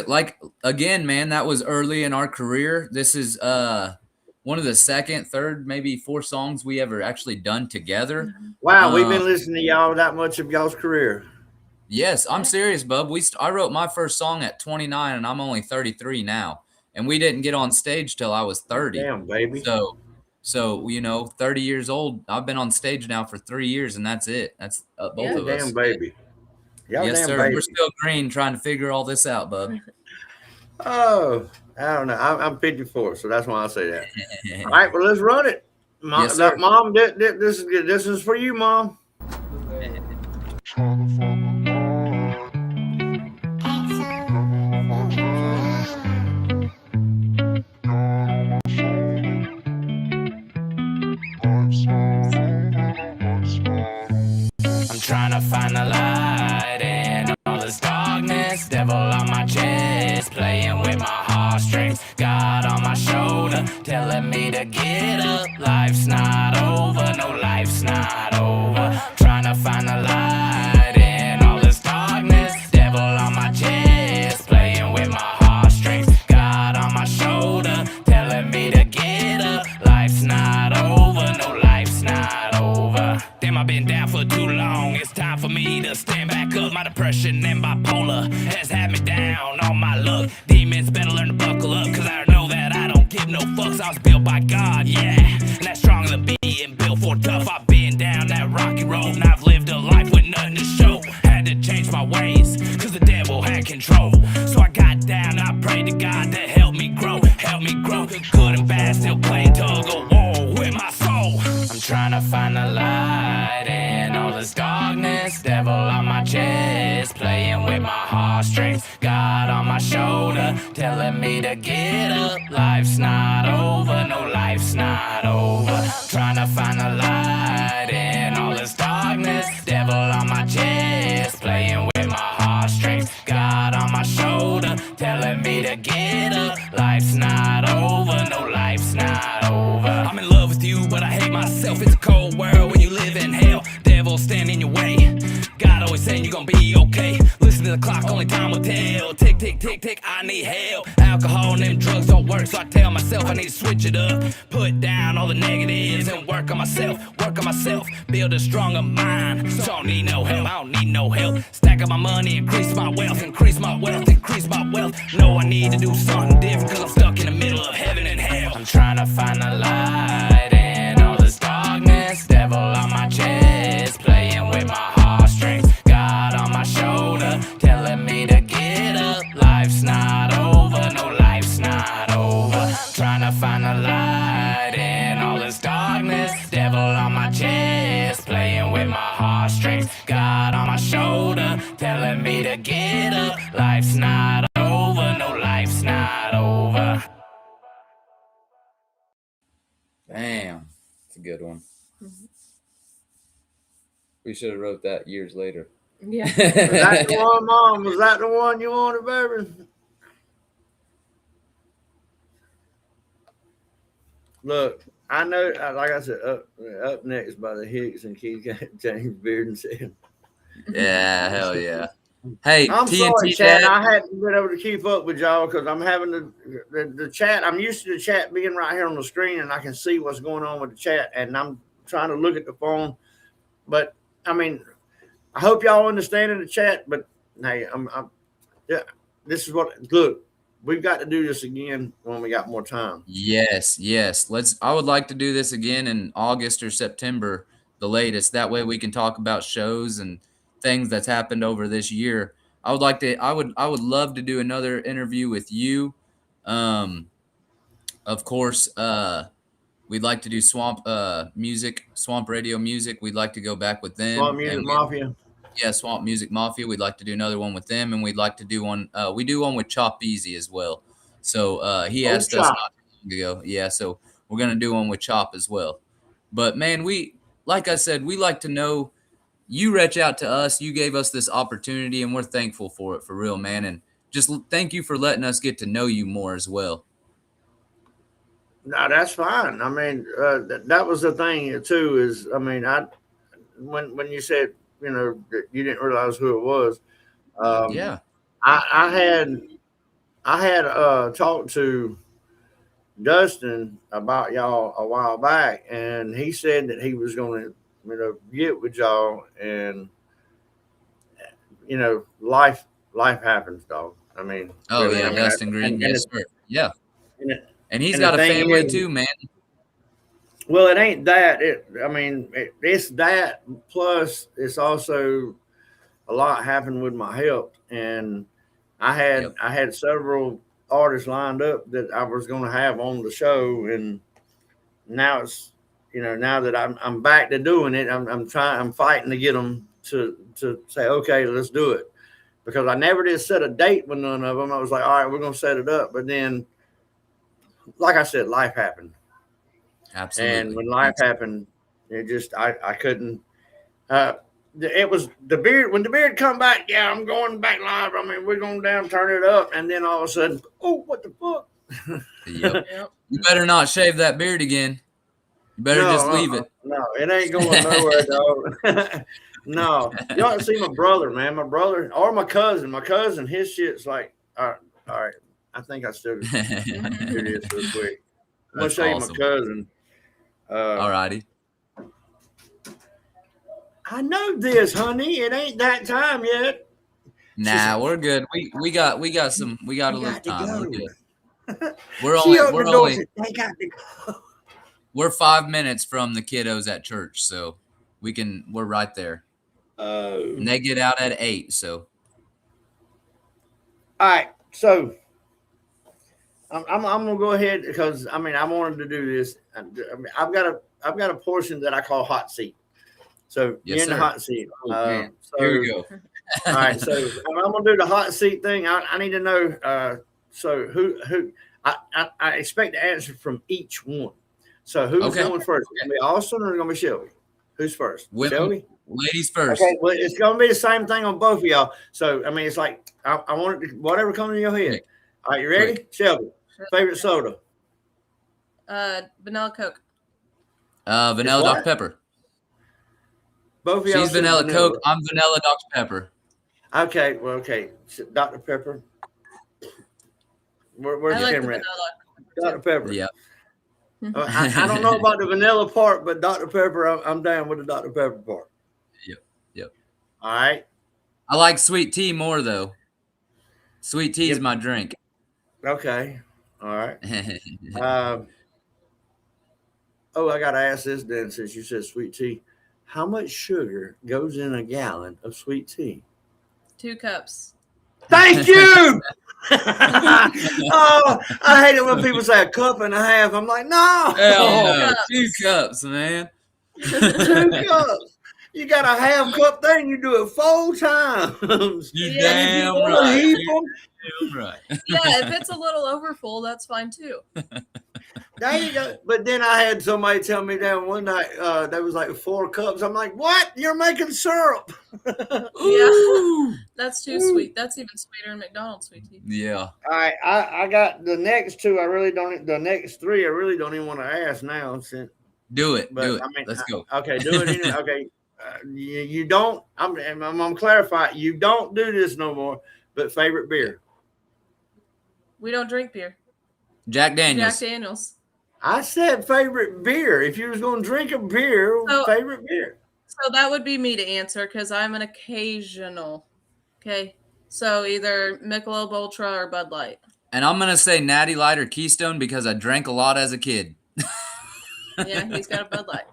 Speaker 4: again, man, that was early in our career. This is one of the second, third, maybe 4 songs we ever actually done together.
Speaker 3: Wow, we've been listening to y'all that much of y'all's career.
Speaker 4: Yes, I'm serious, bub. I wrote my first song at 29, and I'm only 33 now. And we didn't get on stage till I was 30.
Speaker 3: Damn, baby.
Speaker 4: So 30 years old. I've been on stage now for 3 years, and that's it. That's both of us.
Speaker 3: Damn, baby. Y'all
Speaker 4: Yes,
Speaker 3: damn
Speaker 4: sir.
Speaker 3: baby.
Speaker 4: We're still green, trying to figure all this out, bub.
Speaker 3: Oh, I don't know. I'm 54, so that's why I say that. All right, well, let's run it. Mom,
Speaker 4: Yes, sir.
Speaker 3: Mom, this is for you, Mom.
Speaker 1: I'm trying to find the light in all this darkness. Devil on my chest, playing with my heartstrings. God on my shoulder, telling me to get up. Life's not over, no, life's not over. Trying to find the light in all this darkness. Devil on my chest, playing with my heartstrings. God on my shoulder, telling me to get up. Life's not over, no, life's not over. Damn, I've been down for too long. It's time for me to stand back up. My depression and bipolar has had me down on my luck. Demons better learn to buckle up, cause I know that I don't give no fucks. I was built by God, yeah, and that's stronger than being built for tough. I've been down that rocky road, and I've lived a life with nothing to show. Had to change my ways, cause the devil had control. So I got down, I prayed to God to help me grow. Good and bad, still playing tug of war with my soul. I'm trying to find the light in all this darkness. Devil on my chest, playing with my heartstrings. God on my shoulder, telling me to get up. Life's not over, no, life's not over. Trying to find the light in all this darkness. Devil on my chest, playing with my heartstrings. God on my shoulder, telling me to get up. Life's not over, no, life's not over. I'm in love with you, but I hate myself. It's a cold world when you live in hell. Devil stand in your way. God always saying you're gonna be okay. Listen to the clock, only time will tell. Tick, tick, tick, tick, I need help. Alcohol and them drugs don't work, so I tell myself I need to switch it up. Put down all the negatives and work on myself. Build a stronger mind, so I don't need no help. I don't need no help. Stack up my money, increase my wealth. Know I need to do something different, cause I'm stuck in the middle of heaven and hell. I'm trying to find the light in all this darkness. Devil on my chest, playing with my heartstrings. God on my shoulder, telling me to get up. Life's not over, no, life's not over. Trying to find the light in all this darkness. Devil on my chest, playing with my heartstrings. God on my shoulder, telling me to get up. Life's not over, no, life's not over.
Speaker 4: Damn, it's a good one. We should have wrote that years later.
Speaker 5: Yeah.
Speaker 3: Was that the one, Mom? Was that the one you wanted, baby? Look, I know, like I said, up next by the Hicks and Keith got James Bearden said.
Speaker 4: Yeah, hell yeah. Hey,
Speaker 3: I'm
Speaker 4: TNT
Speaker 3: sorry, Chad.
Speaker 4: Dad.
Speaker 3: I hadn't been able to keep up with y'all because I'm having the chat. I'm used to the chat being right here on the screen, and I can see what's going on with the chat, and I'm trying to look at the phone. But I mean, I hope y'all understand in the chat. But hey, yeah, this is what look. we've got to do this again when we got more time.
Speaker 4: Yes, yes. I would like to do this again in August or September, the latest. That way we can talk about shows and things that's happened over this year. I would love to do another interview with you. Um, of course, we'd like to do Swamp Radio Music. We'd like to go back with
Speaker 3: Swamp
Speaker 4: them.
Speaker 3: Music
Speaker 4: And
Speaker 3: Mafia.
Speaker 4: yeah, Swamp Music Mafia. We'd like to do another one with them, and we'd like to do one. We do one with Chop Easy as well. So he
Speaker 3: Oh,
Speaker 4: asked us
Speaker 3: Chop.
Speaker 4: not too long ago. Yeah, so we're gonna do one with Chop as well. But man, like I said, we like to know you reach out to us. You gave us this opportunity, and we're thankful for it, for real, man. And just thank you for letting us get to know you more as well.
Speaker 3: No, that's fine. I mean, that was the thing too. Is I mean, when you said that you didn't realize who it was,
Speaker 4: Yeah.
Speaker 3: I had talked to Dustin about y'all a while back, and he said that he was going to get with y'all, and life happens, dog. I mean,
Speaker 4: Oh
Speaker 3: really,
Speaker 4: yeah,
Speaker 3: I mean,
Speaker 4: Dustin Green. Yes, sir. Yeah,
Speaker 3: and it,
Speaker 4: and he's
Speaker 3: and
Speaker 4: got
Speaker 3: the
Speaker 4: a
Speaker 3: thing
Speaker 4: family
Speaker 3: is,
Speaker 4: too, man.
Speaker 3: well, it ain't that. It's that plus it's also a lot happened with my health, and
Speaker 4: Yep.
Speaker 3: I had several artists lined up that I was going to have on the show, and now it's now that I'm back to doing it, I'm fighting to get them to say okay, let's do it, because I never did set a date with none of them. I was like, all right, we're going to set it up, but then, like I said, life happened.
Speaker 4: Absolutely.
Speaker 3: And when life happened, it just I couldn't. It was the beard. When the beard come back, yeah, I'm going back live. I mean, we're going down, turn it up, and then all of a sudden, oh, what the fuck?
Speaker 4: Yep.
Speaker 5: Yep.
Speaker 4: You better not shave that beard again. You better just leave it.
Speaker 3: No, it ain't going nowhere, dog. No, you ought to see my brother, man. My brother or my cousin. My cousin, his shit's like, all right. I think I still do this real quick. I'm gonna
Speaker 4: That's
Speaker 3: show
Speaker 4: awesome.
Speaker 3: you my cousin.
Speaker 4: All righty.
Speaker 3: I know this, honey. It ain't that time yet.
Speaker 4: Nah, we're good. We got a
Speaker 3: We
Speaker 4: little
Speaker 3: got to
Speaker 4: time. We're
Speaker 3: go.
Speaker 4: good.
Speaker 3: She opened the door and said, they got to go.
Speaker 4: We're 5 minutes from the kiddos at church, so we're right there. And they get out at 8, so
Speaker 3: All right, so I'm gonna go ahead because I mean I wanted to do this. I mean, I've got a portion that I call hot seat. So
Speaker 4: Yes,
Speaker 3: you're in the
Speaker 4: sir.
Speaker 3: hot seat.
Speaker 4: Oh, man.
Speaker 3: So,
Speaker 4: Here we go.
Speaker 3: all right, so I'm gonna do the hot seat thing. I need to know. So who I expect the answer from each one. So who's
Speaker 4: Okay.
Speaker 3: going first? It's gonna be Austin or it's gonna be Shelby? Who's first?
Speaker 4: Women-
Speaker 3: Shelby.
Speaker 4: Ladies first.
Speaker 3: Okay, well, it's gonna be the same thing on both of y'all. So I mean, it's like I want it to, whatever comes in your head.
Speaker 4: Quick.
Speaker 3: All right, you ready?
Speaker 4: Quick.
Speaker 3: Shelby, favorite soda?
Speaker 5: Vanilla Coke.
Speaker 4: Vanilla
Speaker 3: It's what?
Speaker 4: Dr. Pepper.
Speaker 3: Both of y'all.
Speaker 4: She's
Speaker 3: said
Speaker 4: vanilla Coke. I'm vanilla Dr. Pepper.
Speaker 3: Okay, well, okay. Dr. Pepper. Where's
Speaker 5: I
Speaker 3: the
Speaker 5: like the
Speaker 3: camera at?
Speaker 5: vanilla.
Speaker 3: Dr. Pepper.
Speaker 4: Yeah.
Speaker 3: I don't know about the vanilla part, but Dr. Pepper, I'm down with the Dr. Pepper part.
Speaker 4: Yep.
Speaker 3: All right.
Speaker 4: I like sweet tea more though. Sweet tea is
Speaker 3: Yep.
Speaker 4: my drink.
Speaker 3: Okay. All right. Oh, I got to ask this then, since you said sweet tea. How much sugar goes in a gallon of sweet tea?
Speaker 5: 2 cups.
Speaker 3: Thank you. Oh, I hate it when people say a cup and a half. I'm like, no.
Speaker 4: Hell no.
Speaker 5: Cups.
Speaker 4: 2 cups, man.
Speaker 3: 2 cups. You got a half cup thing, you do it 4 times.
Speaker 4: You
Speaker 5: Yeah,
Speaker 4: damn
Speaker 3: You
Speaker 4: right.
Speaker 3: heap
Speaker 4: You
Speaker 3: 'em.
Speaker 4: damn right.
Speaker 5: Yeah, if it's a little overfull, that's fine too.
Speaker 3: There you go. But then I had somebody tell me that one night there was like 4 cups. I'm like, what? You're making syrup.
Speaker 4: Ooh.
Speaker 5: That's too sweet. That's even sweeter than McDonald's sweet tea.
Speaker 4: Yeah.
Speaker 3: All right, I got the next 2. I really don't. The next 3, I really don't even want to ask now. Since,
Speaker 4: Do it.
Speaker 3: but
Speaker 4: Do it.
Speaker 3: I mean,
Speaker 4: Let's go.
Speaker 3: Okay, do it. Anyway. Okay, you don't. I'm gonna clarify. You don't do this no more. But favorite beer.
Speaker 5: We don't drink beer.
Speaker 4: Jack Daniels.
Speaker 5: Jack Daniels.
Speaker 3: I said favorite beer. If you was gonna drink a beer,
Speaker 5: So-
Speaker 3: favorite beer.
Speaker 5: So that would be me to answer because I'm an occasional. Okay. So either Michelob Ultra or Bud Light.
Speaker 4: And I'm gonna say Natty Light or Keystone because I drank a lot as a kid.
Speaker 5: Yeah, he's got a Bud Light.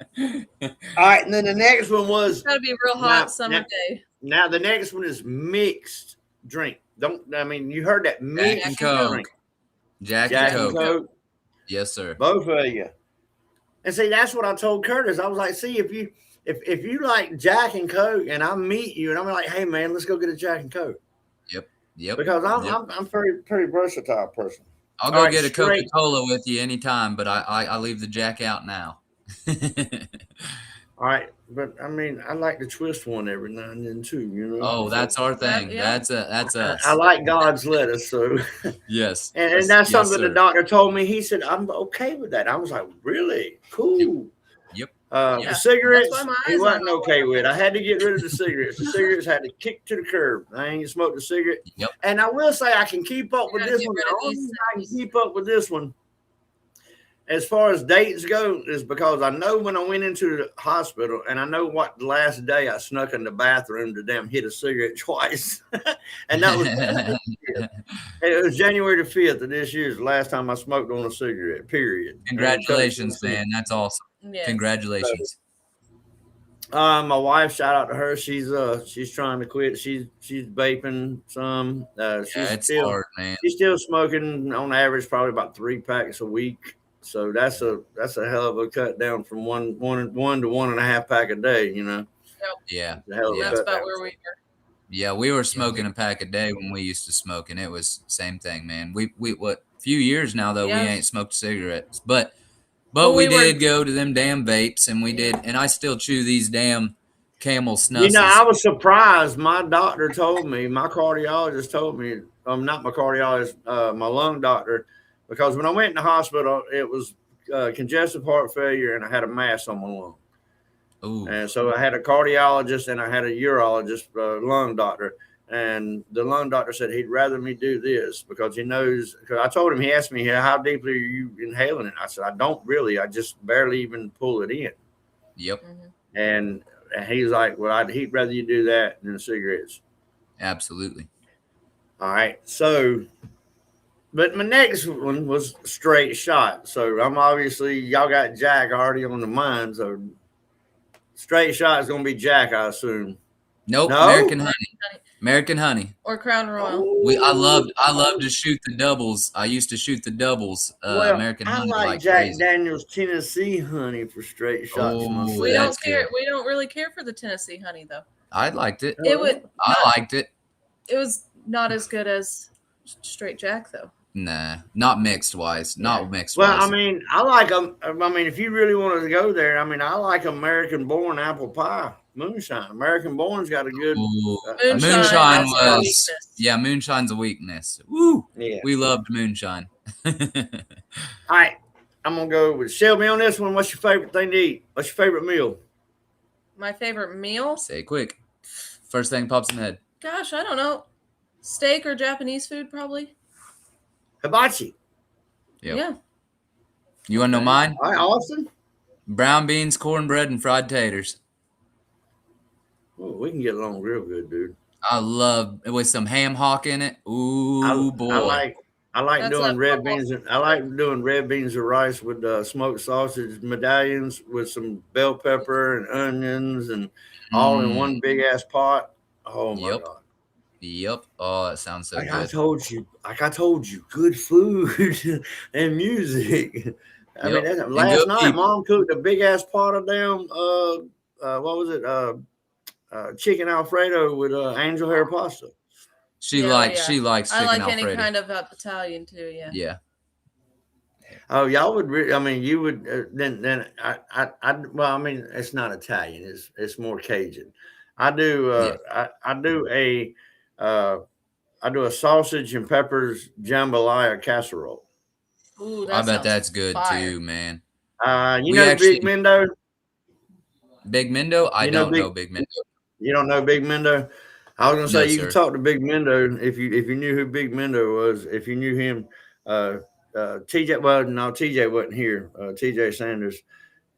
Speaker 3: All right, and then the next one was
Speaker 5: It's got to be a real hot summer day.
Speaker 3: Now the next one is mixed drink. You heard that mixed
Speaker 4: and Coke.
Speaker 3: drink.
Speaker 4: Jack
Speaker 3: Jack
Speaker 4: and
Speaker 3: and
Speaker 4: Coke.
Speaker 3: Coke.
Speaker 4: Yes, sir.
Speaker 3: Both of you. And see, that's what I told Curtis. I was like, see, if you like Jack and Coke, and I meet you, and I'm like, hey man, let's go get a Jack and Coke.
Speaker 4: Yep.
Speaker 3: Because I'm pretty versatile person.
Speaker 4: I'll go get a Coca-Cola with you anytime, but I leave the Jack out now.
Speaker 3: All right, but I mean, I like to twist one every now and then too. You know.
Speaker 4: Oh, that's our thing.
Speaker 5: Yeah.
Speaker 4: That's us.
Speaker 3: I like God's lettuce, so
Speaker 4: yes.
Speaker 3: and that's something
Speaker 4: sir.
Speaker 3: the doctor told me. He said I'm okay with that. I was like, really cool.
Speaker 4: Yep.
Speaker 3: The cigarettes,
Speaker 5: That's why my
Speaker 3: he
Speaker 5: eyes
Speaker 3: wasn't
Speaker 5: aren't
Speaker 3: okay with. I had to get rid of the cigarettes. The cigarettes had to kick to the curb. I ain't smoked a cigarette.
Speaker 4: Yep.
Speaker 3: And I will say I can keep up with
Speaker 5: gotta
Speaker 3: this
Speaker 5: get
Speaker 3: one.
Speaker 5: rid
Speaker 3: The
Speaker 5: of
Speaker 3: only
Speaker 5: these
Speaker 3: reason I can keep up with this one, as far as dates go, is because I know when I went into the hospital, and I know what the last day I snuck in the bathroom to damn hit a cigarette twice, and that was it was January the 5th of this year. Is the last time I smoked on a cigarette. Period.
Speaker 4: Congratulations, man. That's awesome.
Speaker 5: Yes.
Speaker 4: Congratulations.
Speaker 3: My wife, shout out to her. She's trying to quit. She's vaping some.
Speaker 4: It's
Speaker 3: still
Speaker 4: hard, man.
Speaker 3: she's still smoking on average probably about 3 packs a week. So that's a hell of a cut down from one to 1.5 pack a day. You know.
Speaker 4: Yeah.
Speaker 3: It's a hell of a
Speaker 5: That's
Speaker 3: cut
Speaker 5: about
Speaker 3: down.
Speaker 5: where we were.
Speaker 4: Yeah, we were smoking a pack a day when we used to smoke, and it was same thing, man. We what few years now though we ain't smoked cigarettes, but we did go to them damn vapes, and we did, and I still chew these damn Camel snusses.
Speaker 3: You know, I was surprised. My doctor told me, my cardiologist told me, not my cardiologist, my lung doctor, because when I went in the hospital, it was congestive heart failure, and I had a mass on my lung.
Speaker 4: Ooh.
Speaker 3: And so I had a cardiologist and I had a urologist, lung doctor. And the lung doctor said he'd rather me do this because he knows. Because I told him, he asked me, how deeply are you inhaling it? I said, I don't really. I just barely even pull it in.
Speaker 4: Yep.
Speaker 3: And he's like, well, he'd rather you do that than cigarettes.
Speaker 4: Absolutely.
Speaker 3: All right. So, but my next one was straight shot. So I'm obviously, y'all got Jack already on the mind. So straight shot is going to be Jack, I assume.
Speaker 4: Nope.
Speaker 3: No?
Speaker 4: American honey. American honey.
Speaker 5: Or Crown Royal.
Speaker 4: I loved to shoot the doubles. I used to shoot the doubles.
Speaker 3: Well,
Speaker 4: American
Speaker 3: I
Speaker 4: honey
Speaker 3: like Jack
Speaker 4: crazy.
Speaker 3: Daniel's Tennessee honey for straight shots.
Speaker 4: Oh,
Speaker 5: We
Speaker 4: that's
Speaker 5: don't care.
Speaker 4: good.
Speaker 5: We don't really care for the Tennessee honey though.
Speaker 4: I liked it.
Speaker 5: I
Speaker 4: liked it.
Speaker 5: It was not as good as straight Jack though.
Speaker 4: Nah, not mixed wise. Not mixed
Speaker 3: Well,
Speaker 4: wise.
Speaker 3: I mean, I like them. I mean, if you really wanted to go there, I mean, I like American Born apple pie moonshine. American Born's got a good
Speaker 4: moonshine
Speaker 5: that's a
Speaker 4: was
Speaker 5: weakness.
Speaker 4: moonshine's a weakness. Woo!
Speaker 3: Yeah.
Speaker 4: We loved moonshine.
Speaker 3: All right, I'm gonna go with Shelby on this one. What's your favorite thing to eat? What's your favorite meal?
Speaker 5: My favorite meal?
Speaker 4: Say it quick. First thing pops in the head.
Speaker 5: Gosh, I don't know. Steak or Japanese food, probably.
Speaker 3: Hibachi.
Speaker 4: Yep.
Speaker 5: Yeah.
Speaker 4: You want to know mine?
Speaker 3: All right, Austin.
Speaker 4: Brown beans, cornbread, and fried taters.
Speaker 3: Oh, we can get along real good, dude.
Speaker 4: I love it with some ham hock in it. Ooh, boy.
Speaker 3: I like
Speaker 5: That's
Speaker 3: doing
Speaker 5: a
Speaker 3: red
Speaker 5: football
Speaker 3: beans. I like doing red beans and rice with smoked sausage medallions with some bell pepper and onions and all in one big ass pot. Oh my god!
Speaker 4: Yep. Oh, that sounds so good.
Speaker 3: I told you, good food and music. I mean, last night, Mom cooked a big ass pot of damn what was it? Chicken Alfredo with angel hair pasta.
Speaker 4: She likes chicken
Speaker 5: I like
Speaker 4: Alfredo.
Speaker 5: any kind of Italian too. Yeah.
Speaker 4: Yeah.
Speaker 3: Oh, y'all would. I mean, you would. Then I. Well, I mean, it's not Italian. It's more Cajun. I do. I do a sausage and peppers jambalaya casserole.
Speaker 5: Ooh,
Speaker 4: I bet that's good
Speaker 5: fire.
Speaker 4: too, man.
Speaker 3: You know Big Mendo?
Speaker 4: Big Mendo? I don't know Big Mendo.
Speaker 3: You don't know Big Mendo? I was gonna say you
Speaker 4: sir.
Speaker 3: can talk to Big Mendo if you knew who Big Mendo was. If you knew him, TJ. Well, no, TJ wasn't here. TJ Sanders,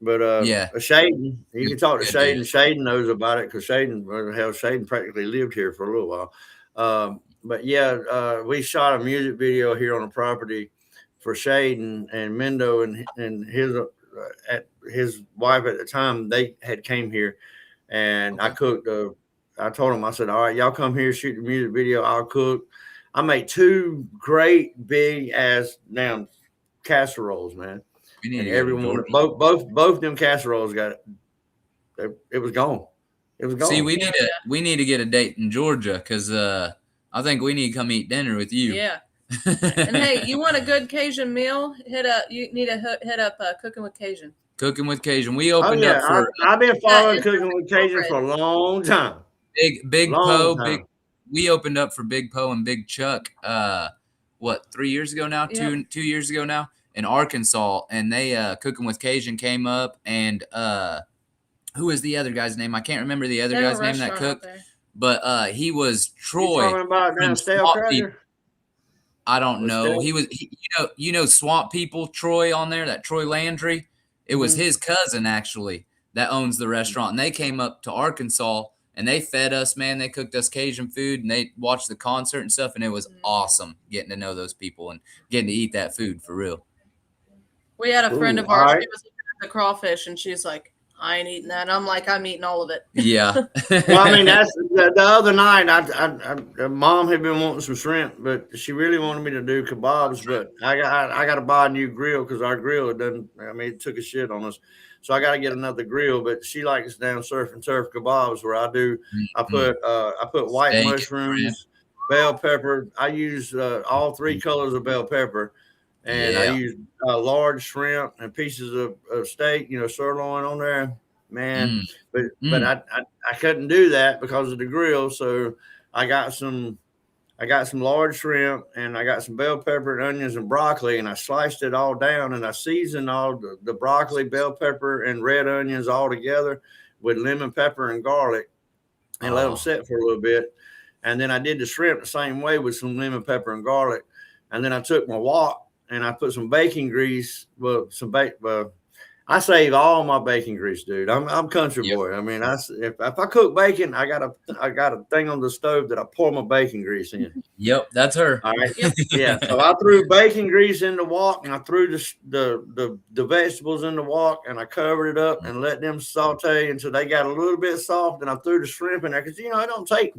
Speaker 3: but Shaden. You can talk to Shaden. Shaden knows about it because Shaden practically lived here for a little while. yeah, we shot a music video here on the property for Shade and Mendo and his wife at the time. They had came here, and I cooked. I told them, I said, all right, y'all come here, shoot the music video. I'll cook. I made 2 great big ass damn casseroles, man.
Speaker 4: We need
Speaker 3: And
Speaker 4: to go to
Speaker 3: everyone,
Speaker 4: Georgia.
Speaker 3: both them casseroles got it was gone. It was gone.
Speaker 4: See, we need to get a date in Georgia because I think we need to come eat dinner with you.
Speaker 5: Yeah. And hey, you want a good Cajun meal? You need to hit up Cooking with Cajun.
Speaker 4: Cooking with Cajun. We opened
Speaker 3: yeah,
Speaker 4: up for
Speaker 3: I've been following
Speaker 5: it's
Speaker 3: Cooking with Cajun for a long time.
Speaker 4: Big
Speaker 3: Long
Speaker 4: Poe,
Speaker 3: time.
Speaker 4: we opened up for Big Poe and Big Chuck 3 years ago now?
Speaker 5: Yep.
Speaker 4: 2 years ago now in Arkansas, and they Cooking with Cajun came up, and who is the other guy's name? I can't remember the other
Speaker 5: They have
Speaker 4: guy's
Speaker 5: a
Speaker 4: name that
Speaker 5: restaurant out
Speaker 4: cooked,
Speaker 5: there.
Speaker 4: but he was
Speaker 3: You
Speaker 4: Troy
Speaker 3: talking about
Speaker 4: from
Speaker 3: down Stale
Speaker 4: Swamp People.
Speaker 3: Cracker?
Speaker 4: I don't
Speaker 3: Was
Speaker 4: know.
Speaker 3: Stale?
Speaker 4: You know Swamp People, Troy on there, that Troy Landry. It was his cousin actually that owns the restaurant, and they came up to Arkansas and they fed us, man. They cooked us Cajun food and they watched the concert and stuff, and it was awesome getting to know those people and getting to eat that food for real.
Speaker 5: We had a friend
Speaker 3: Ooh,
Speaker 5: of ours.
Speaker 3: all right.
Speaker 5: She was looking at the crawfish, and she's like, "I ain't eating that." I'm like, "I'm eating all of it."
Speaker 4: Yeah.
Speaker 3: Well, I mean, that's the other night. Mom had been wanting some shrimp, but she really wanted me to do kebabs. But I got to buy a new grill because our grill it took a shit on us. So I got to get another grill. But she likes down surf and turf kebabs where I put white
Speaker 4: Steak,
Speaker 3: mushrooms, bell pepper. I use all 3 colors of bell pepper, and I
Speaker 4: Yeah.
Speaker 3: use large shrimp and pieces of steak, sirloin on there, man. But I couldn't do that because of the grill. So I got some large shrimp, and I got some bell pepper and onions and broccoli, and I sliced it all down, and I seasoned all the broccoli, bell pepper, and red onions all together with lemon pepper and garlic, and let them sit for a little bit. And then I did the shrimp the same way with some lemon pepper and garlic. And then I took my wok and I put some bacon grease. I save all my bacon grease, dude. I'm country boy. I mean, if I cook bacon, I got a thing on the stove that I pour my bacon grease in.
Speaker 4: Yep, that's her.
Speaker 3: All right. Yeah. So I threw bacon grease in the wok, and I threw the vegetables in the wok, and I covered it up and let them saute until they got a little bit soft. And I threw the shrimp in there because it don't take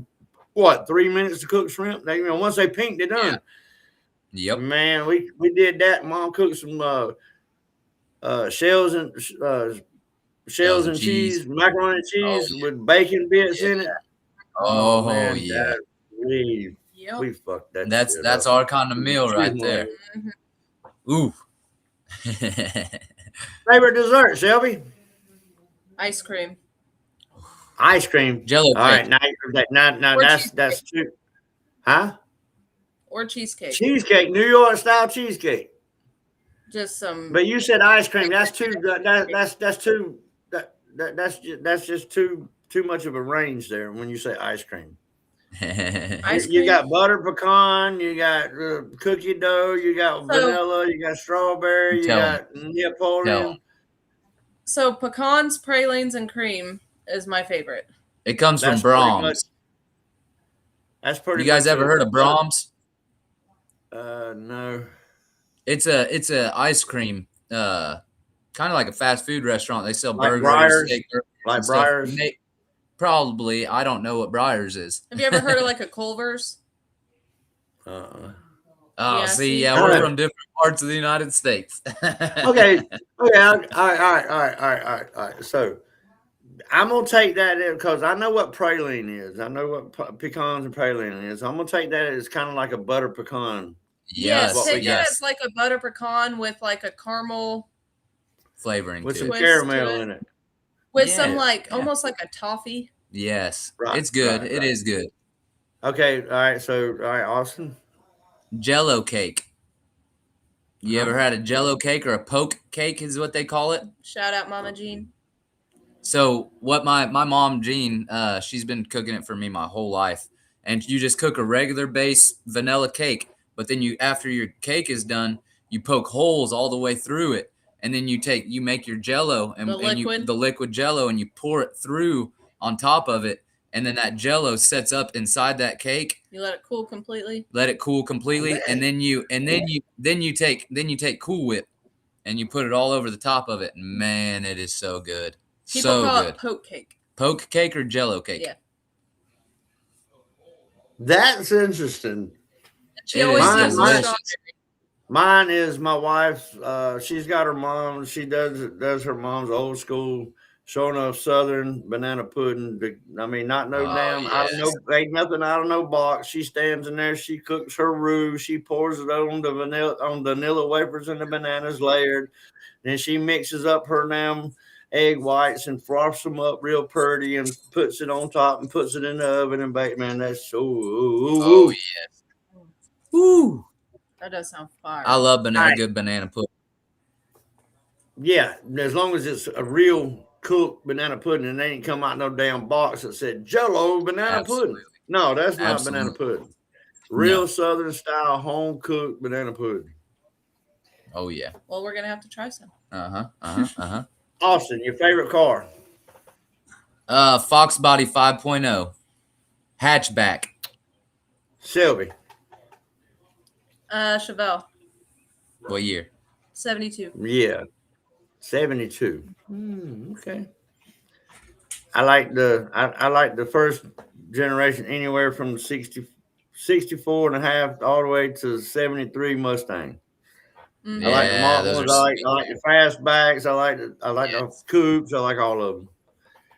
Speaker 3: 3 minutes to cook shrimp. Once they pink, they're done.
Speaker 4: Yep.
Speaker 3: Man, we did that. Mom cooked some shells and cheese, macaroni and cheese with bacon bits in it.
Speaker 4: Oh,
Speaker 3: man,
Speaker 4: yeah.
Speaker 3: we fucked that.
Speaker 4: That's our kind of meal right there. Ooh.
Speaker 3: Favorite dessert, Shelby?
Speaker 5: Ice cream.
Speaker 3: Ice cream.
Speaker 4: Jello
Speaker 3: All right,
Speaker 4: cake.
Speaker 3: now that's two. Huh?
Speaker 5: Or cheesecake.
Speaker 3: Cheesecake, New York style cheesecake.
Speaker 5: Just some.
Speaker 3: But you said ice cream. That's too. That's just too much of a range there when you say ice cream.
Speaker 5: Ice
Speaker 3: You
Speaker 5: cream?
Speaker 3: got butter pecan, you got cookie dough, you got vanilla, you got strawberry, you got Neapolitan.
Speaker 5: So pecans, pralines, and cream is my favorite.
Speaker 4: It comes
Speaker 3: That's
Speaker 4: from Brahms.
Speaker 3: That's pretty.
Speaker 4: You guys
Speaker 3: much
Speaker 4: ever heard of Brahms?
Speaker 3: No.
Speaker 4: It's a ice cream, kind of like a fast food restaurant. They sell
Speaker 3: Like
Speaker 4: burgers,
Speaker 3: Breyers?
Speaker 4: steak,
Speaker 3: Like
Speaker 4: and stuff.
Speaker 3: Breyers?
Speaker 4: Probably. I don't know what Breyers is.
Speaker 5: Have you ever heard of like a Culver's?
Speaker 4: Oh,
Speaker 5: Yeah, see?
Speaker 4: we're from different parts of the United States.
Speaker 3: Okay. All right. So I'm gonna take that in because I know what praline is. I know what pecans and praline is. I'm gonna take that as kind of like a butter pecan.
Speaker 5: Yes, take it
Speaker 4: yes.
Speaker 5: as like a butter pecan with like a caramel
Speaker 4: Flavoring
Speaker 3: with
Speaker 4: to
Speaker 3: some
Speaker 4: it.
Speaker 5: twist
Speaker 3: caramel
Speaker 5: to it.
Speaker 3: in it.
Speaker 5: With
Speaker 4: Yeah,
Speaker 5: some like
Speaker 4: yeah.
Speaker 5: almost like a toffee.
Speaker 4: Yes,
Speaker 3: Right,
Speaker 4: it's good.
Speaker 3: right,
Speaker 4: It
Speaker 3: right.
Speaker 4: is good.
Speaker 3: Okay. All right. So all right, Austin.
Speaker 4: Jello cake. You ever had a Jello cake or a poke cake is what they call it?
Speaker 5: Shout out Mama Jean.
Speaker 4: So what my mom Jean, she's been cooking it for me my whole life. And you just cook a regular base vanilla cake, but then after your cake is done, you poke holes all the way through it, and then you make your Jello and
Speaker 5: The liquid?
Speaker 4: the liquid Jello, and you pour it through on top of it, and then that Jello sets up inside that cake.
Speaker 5: You let it cool completely.
Speaker 4: Let it cool completely, and then you take Cool Whip, and you put it all over the top of it. Man, it is so good.
Speaker 5: People
Speaker 4: So
Speaker 5: call
Speaker 4: good.
Speaker 5: it poke cake.
Speaker 4: Poke cake or Jello cake?
Speaker 5: Yeah.
Speaker 3: That's interesting.
Speaker 5: She
Speaker 4: It
Speaker 5: always
Speaker 4: is
Speaker 5: uses
Speaker 4: delicious.
Speaker 5: strawberry.
Speaker 3: Mine is my wife's. She's got her mom. She does her mom's old school, sure enough Southern banana pudding. I mean, not no
Speaker 4: Oh,
Speaker 3: damn. I don't
Speaker 4: yes.
Speaker 3: know. Ain't nothing out of no box. She stands in there. She cooks her roux. She pours it on the vanilla wafers and the bananas layered. Then she mixes up her damn egg whites and froths them up real pretty and puts it on top and puts it in the oven and bake. Man, that's so.
Speaker 4: Oh yes. Woo!
Speaker 5: That does sound fire.
Speaker 4: I love
Speaker 3: Right.
Speaker 4: good banana pudding.
Speaker 3: Yeah, as long as it's a real cooked banana pudding and they ain't come out no damn box that said Jello banana
Speaker 4: Absolutely.
Speaker 3: pudding. No, that's not
Speaker 4: Absolutely.
Speaker 3: banana pudding. Real
Speaker 4: No.
Speaker 3: Southern style home cooked banana pudding.
Speaker 4: Oh yeah.
Speaker 5: Well, we're gonna have to try some.
Speaker 3: Austin, your favorite car?
Speaker 4: Fox Body 5.0 hatchback.
Speaker 3: Shelby.
Speaker 5: Chevelle,
Speaker 4: What year?
Speaker 5: 72.
Speaker 3: Yeah. 72. Okay. I like the first generation anywhere from 64 and a half all the way to 73 Mustang.
Speaker 5: Mhm.
Speaker 3: I like the
Speaker 4: Yeah,
Speaker 3: modern
Speaker 4: those
Speaker 3: ones.
Speaker 4: are
Speaker 3: I
Speaker 4: sweet.
Speaker 3: like the fastbacks. I like
Speaker 4: Yes.
Speaker 3: the coupes. I like all of them.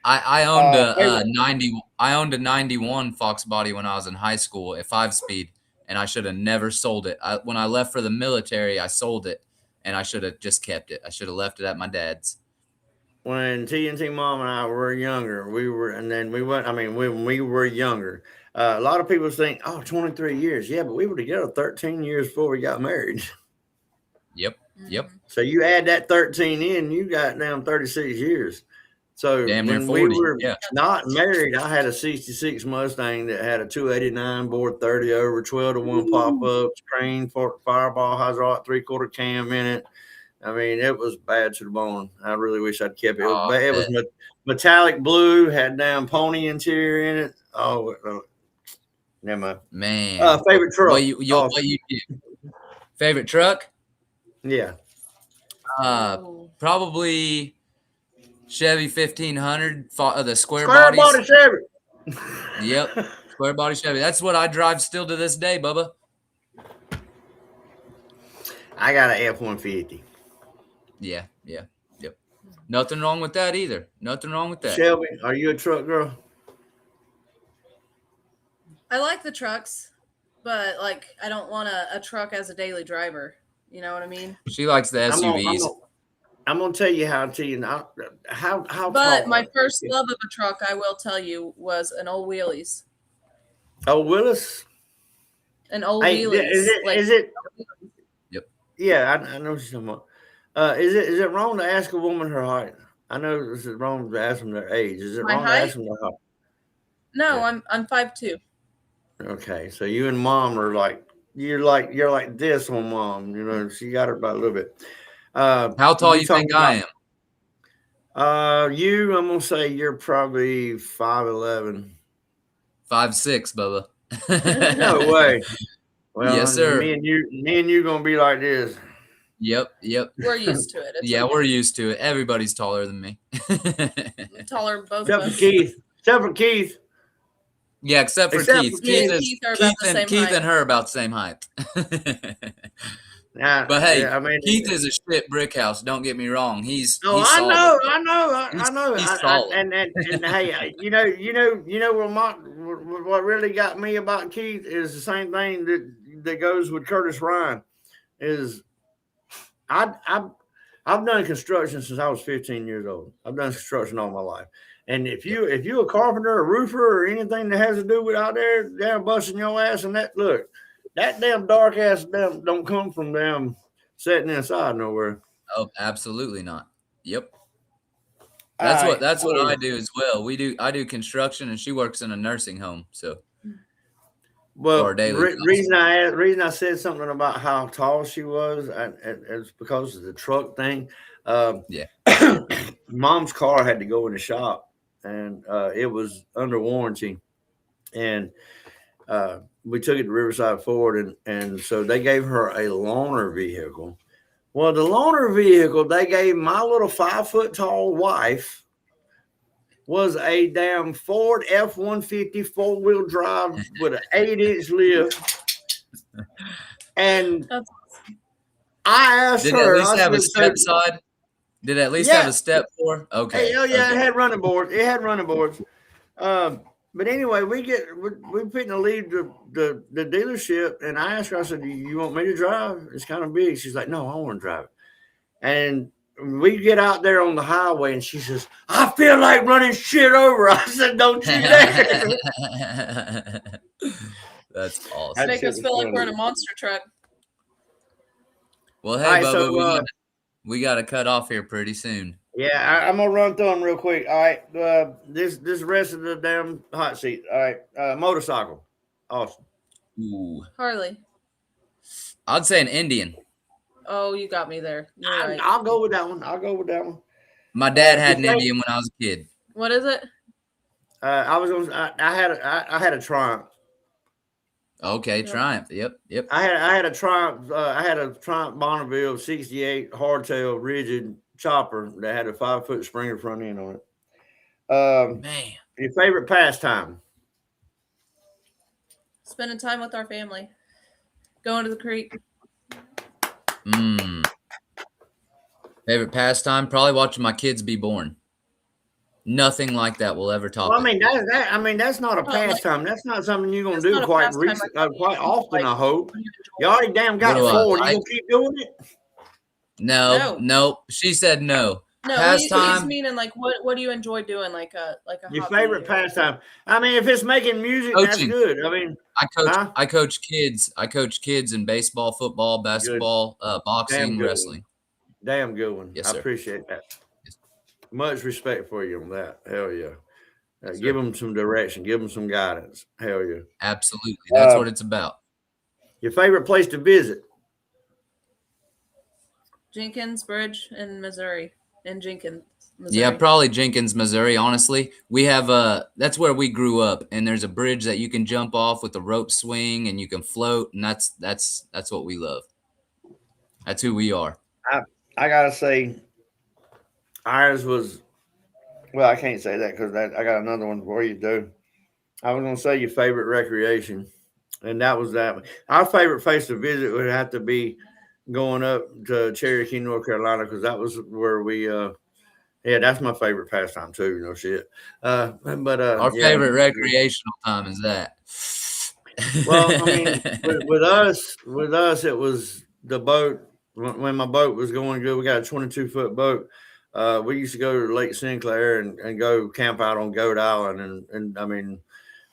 Speaker 4: I owned
Speaker 3: favorite-
Speaker 4: 90. I owned a 91 Fox Body when I was in high school, a 5-speed, and I should have never sold it. When I left for the military, I sold it, and I should have just kept it. I should have left it at my dad's.
Speaker 3: When TNT Mom and I were younger, when we were younger, a lot of people think, 23 years. Yeah, but we were together 13 years before we got married.
Speaker 4: Yep. Yep.
Speaker 3: So you add that 13 in, you got down 36 years. So
Speaker 4: Damn near
Speaker 3: when
Speaker 4: 40.
Speaker 3: we were
Speaker 4: Yeah.
Speaker 3: not married, I had a 66 Mustang that had a 289 board 30 over, 12 to 1 pop ups, crane, fireball, hydraulic 3/4 cam in it. I mean, it was bad to the bone. I really wish I'd kept it. It was,
Speaker 4: Oh,
Speaker 3: bad. It was metallic blue, had damn pony interior in it. Never mind.
Speaker 4: Man.
Speaker 3: Favorite truck?
Speaker 4: What you do? Favorite truck?
Speaker 3: Yeah.
Speaker 5: Ooh.
Speaker 4: Probably Chevy 1500, the square
Speaker 3: Square
Speaker 4: bodies.
Speaker 3: body Chevy.
Speaker 4: Yep, square body Chevy. That's what I drive still to this day, Bubba.
Speaker 3: I got an F-150.
Speaker 4: Yeah. Yep. Nothing wrong with that either. Nothing wrong with that.
Speaker 3: Shelby, are you a truck girl?
Speaker 5: I like the trucks, but like I don't want a truck as a daily driver. You know what I mean?
Speaker 4: She likes the SUVs.
Speaker 3: I'm gonna tell you how
Speaker 5: But
Speaker 3: tall.
Speaker 5: my first love of a truck, I will tell you, was an old wheelies.
Speaker 3: Oh, Willis.
Speaker 5: An old
Speaker 3: Hey,
Speaker 5: wheelies.
Speaker 3: is it?
Speaker 4: Yep.
Speaker 3: Yeah, I know what you're talking about. Is it wrong to ask a woman her height? I know this is wrong to ask them their age. Is it
Speaker 5: My
Speaker 3: wrong to
Speaker 5: height?
Speaker 3: ask them their height?
Speaker 5: No,
Speaker 3: Yeah.
Speaker 5: I'm 5'2".
Speaker 3: Okay, so you and Mom are you're like this on Mom. You know, she got her by a little bit.
Speaker 4: How tall you think I am?
Speaker 3: I'm gonna say you're probably 5'11".
Speaker 4: 5'6", Bubba.
Speaker 3: No way. Well,
Speaker 4: Yes, sir.
Speaker 3: Me and you gonna be like this.
Speaker 4: Yep.
Speaker 5: We're used to it. It's
Speaker 4: Yeah,
Speaker 5: okay.
Speaker 4: we're used to it. Everybody's taller than me.
Speaker 5: Taller both
Speaker 3: Except
Speaker 5: of
Speaker 3: for
Speaker 5: us.
Speaker 3: Keith. Except for Keith.
Speaker 4: Yeah, except for
Speaker 3: Except
Speaker 4: Keith.
Speaker 3: for Keith.
Speaker 5: Keith are about the same
Speaker 4: Keith
Speaker 5: height.
Speaker 4: and her about the same height. But hey,
Speaker 3: I mean,
Speaker 4: Keith is a shit brick house. Don't get me wrong. He's
Speaker 3: I
Speaker 4: solid.
Speaker 3: know.
Speaker 4: He's solid.
Speaker 3: And hey, you know what really got me about Keith is the same thing that goes with Curtis Ryan. Is I've done construction since I was 15 years old. I've done construction all my life. And if you a carpenter, a roofer, or anything that has to do with out there, damn busting your ass, and that damn dark ass don't come from them sitting inside nowhere.
Speaker 4: Oh, absolutely not. Yep. That's what I do as well. I do construction, and she works in a nursing home. So,
Speaker 3: well,
Speaker 4: daily
Speaker 3: reason I said something about how tall she was, it's because of the truck thing.
Speaker 4: Yeah.
Speaker 3: Mom's car had to go in the shop, and it was under warranty, and we took it to Riverside Ford, and so they gave her a loaner vehicle. Well, the loaner vehicle they gave my little 5 foot tall wife was a damn Ford F-150 4-wheel drive with an 8-inch lift. And
Speaker 5: That's
Speaker 3: I asked
Speaker 4: Did it
Speaker 3: her,
Speaker 4: at least
Speaker 3: I
Speaker 4: have a
Speaker 3: said,
Speaker 4: step side? Did it at least have a step for? Okay.
Speaker 3: Hey, oh yeah,
Speaker 4: Okay.
Speaker 3: it had running boards. It had running boards. But anyway, we're fitting to leave the dealership, and I asked her. I said, "Do you want me to drive? It's kind of big." She's like, "No, I want to drive it." And we get out there on the highway, and she says, "I feel like running shit over." I said, "Don't you dare!"
Speaker 4: That's awesome.
Speaker 3: That
Speaker 5: make
Speaker 3: shit
Speaker 5: us
Speaker 3: was
Speaker 5: feel like we're in
Speaker 3: funny.
Speaker 5: a monster truck.
Speaker 4: Well,
Speaker 3: All
Speaker 4: hey,
Speaker 3: right,
Speaker 4: Bubba,
Speaker 3: so
Speaker 4: we got to cut off here pretty soon.
Speaker 3: yeah, I'm gonna run through them real quick. All right, this rest of the damn hot seat. All right, motorcycle, awesome.
Speaker 4: Ooh.
Speaker 5: Harley.
Speaker 4: I'd say an Indian.
Speaker 5: Oh, you got me there. You're right.
Speaker 3: I'll go with that one. I'll go with that one.
Speaker 4: My dad had an
Speaker 3: Your
Speaker 4: Indian when I was a kid.
Speaker 5: What is it?
Speaker 3: I had a Triumph.
Speaker 4: Okay,
Speaker 5: Yep.
Speaker 4: Triumph. Yep.
Speaker 3: I had a Triumph. I had a Triumph Bonneville '68 hardtail rigid chopper that had a 5 foot Springer front end on it.
Speaker 4: Man.
Speaker 3: Your favorite pastime?
Speaker 5: Spending time with our family. Going to the creek.
Speaker 4: Favorite pastime? Probably watching my kids be born. Nothing like that will ever top
Speaker 3: Well, I
Speaker 4: it.
Speaker 3: mean, that's not a pastime. That's not something you're gonna
Speaker 5: That's
Speaker 3: do
Speaker 5: not a
Speaker 3: quite
Speaker 5: pastime,
Speaker 3: recent,
Speaker 5: I
Speaker 3: quite often.
Speaker 5: like,
Speaker 3: I hope
Speaker 5: you
Speaker 3: you already damn got
Speaker 4: What do I
Speaker 3: 4. You
Speaker 4: like?
Speaker 3: gonna keep doing it?
Speaker 4: No. Nope. She said no.
Speaker 5: No,
Speaker 4: Pastime.
Speaker 5: he's meaning like what do you enjoy doing? Like a
Speaker 3: Your
Speaker 5: hobby
Speaker 3: favorite
Speaker 5: or-
Speaker 3: pastime? I mean, if it's making music, that's
Speaker 4: Coaching.
Speaker 3: good. I mean, huh?
Speaker 4: I coach kids. I coach kids in baseball, football, basketball, boxing,
Speaker 3: Damn good
Speaker 4: wrestling.
Speaker 3: Damn good one.
Speaker 4: Yes,
Speaker 3: I
Speaker 4: sir.
Speaker 3: appreciate that.
Speaker 4: Yes.
Speaker 3: Much respect for you on that. Hell yeah.
Speaker 4: Yes,
Speaker 3: Give
Speaker 4: sir.
Speaker 3: them some direction. Give them some guidance. Hell yeah.
Speaker 4: Absolutely. That's what it's about.
Speaker 3: Your favorite place to visit?
Speaker 5: Jenkins Bridge in Missouri. In Jenkins, Missouri.
Speaker 4: Yeah, probably Jenkins, Missouri. Honestly, we have that's where we grew up, and there's a bridge that you can jump off with a rope swing, and you can float, and that's what we love. That's who we are.
Speaker 3: I gotta say, ours was. Well, I can't say that because I got another one for you, do. I was gonna say your favorite recreation, and that was that. Our favorite place to visit would have to be going up to Cherokee, North Carolina, because that was where we. Yeah, that's my favorite pastime too. No shit. But
Speaker 4: Our
Speaker 3: yeah.
Speaker 4: favorite recreational time is that.
Speaker 3: Well, I mean, with us, it was the boat. When my boat was going good, we got a 22-foot boat. We used to go to Lake Sinclair and go camp out on Goat Island, and I mean,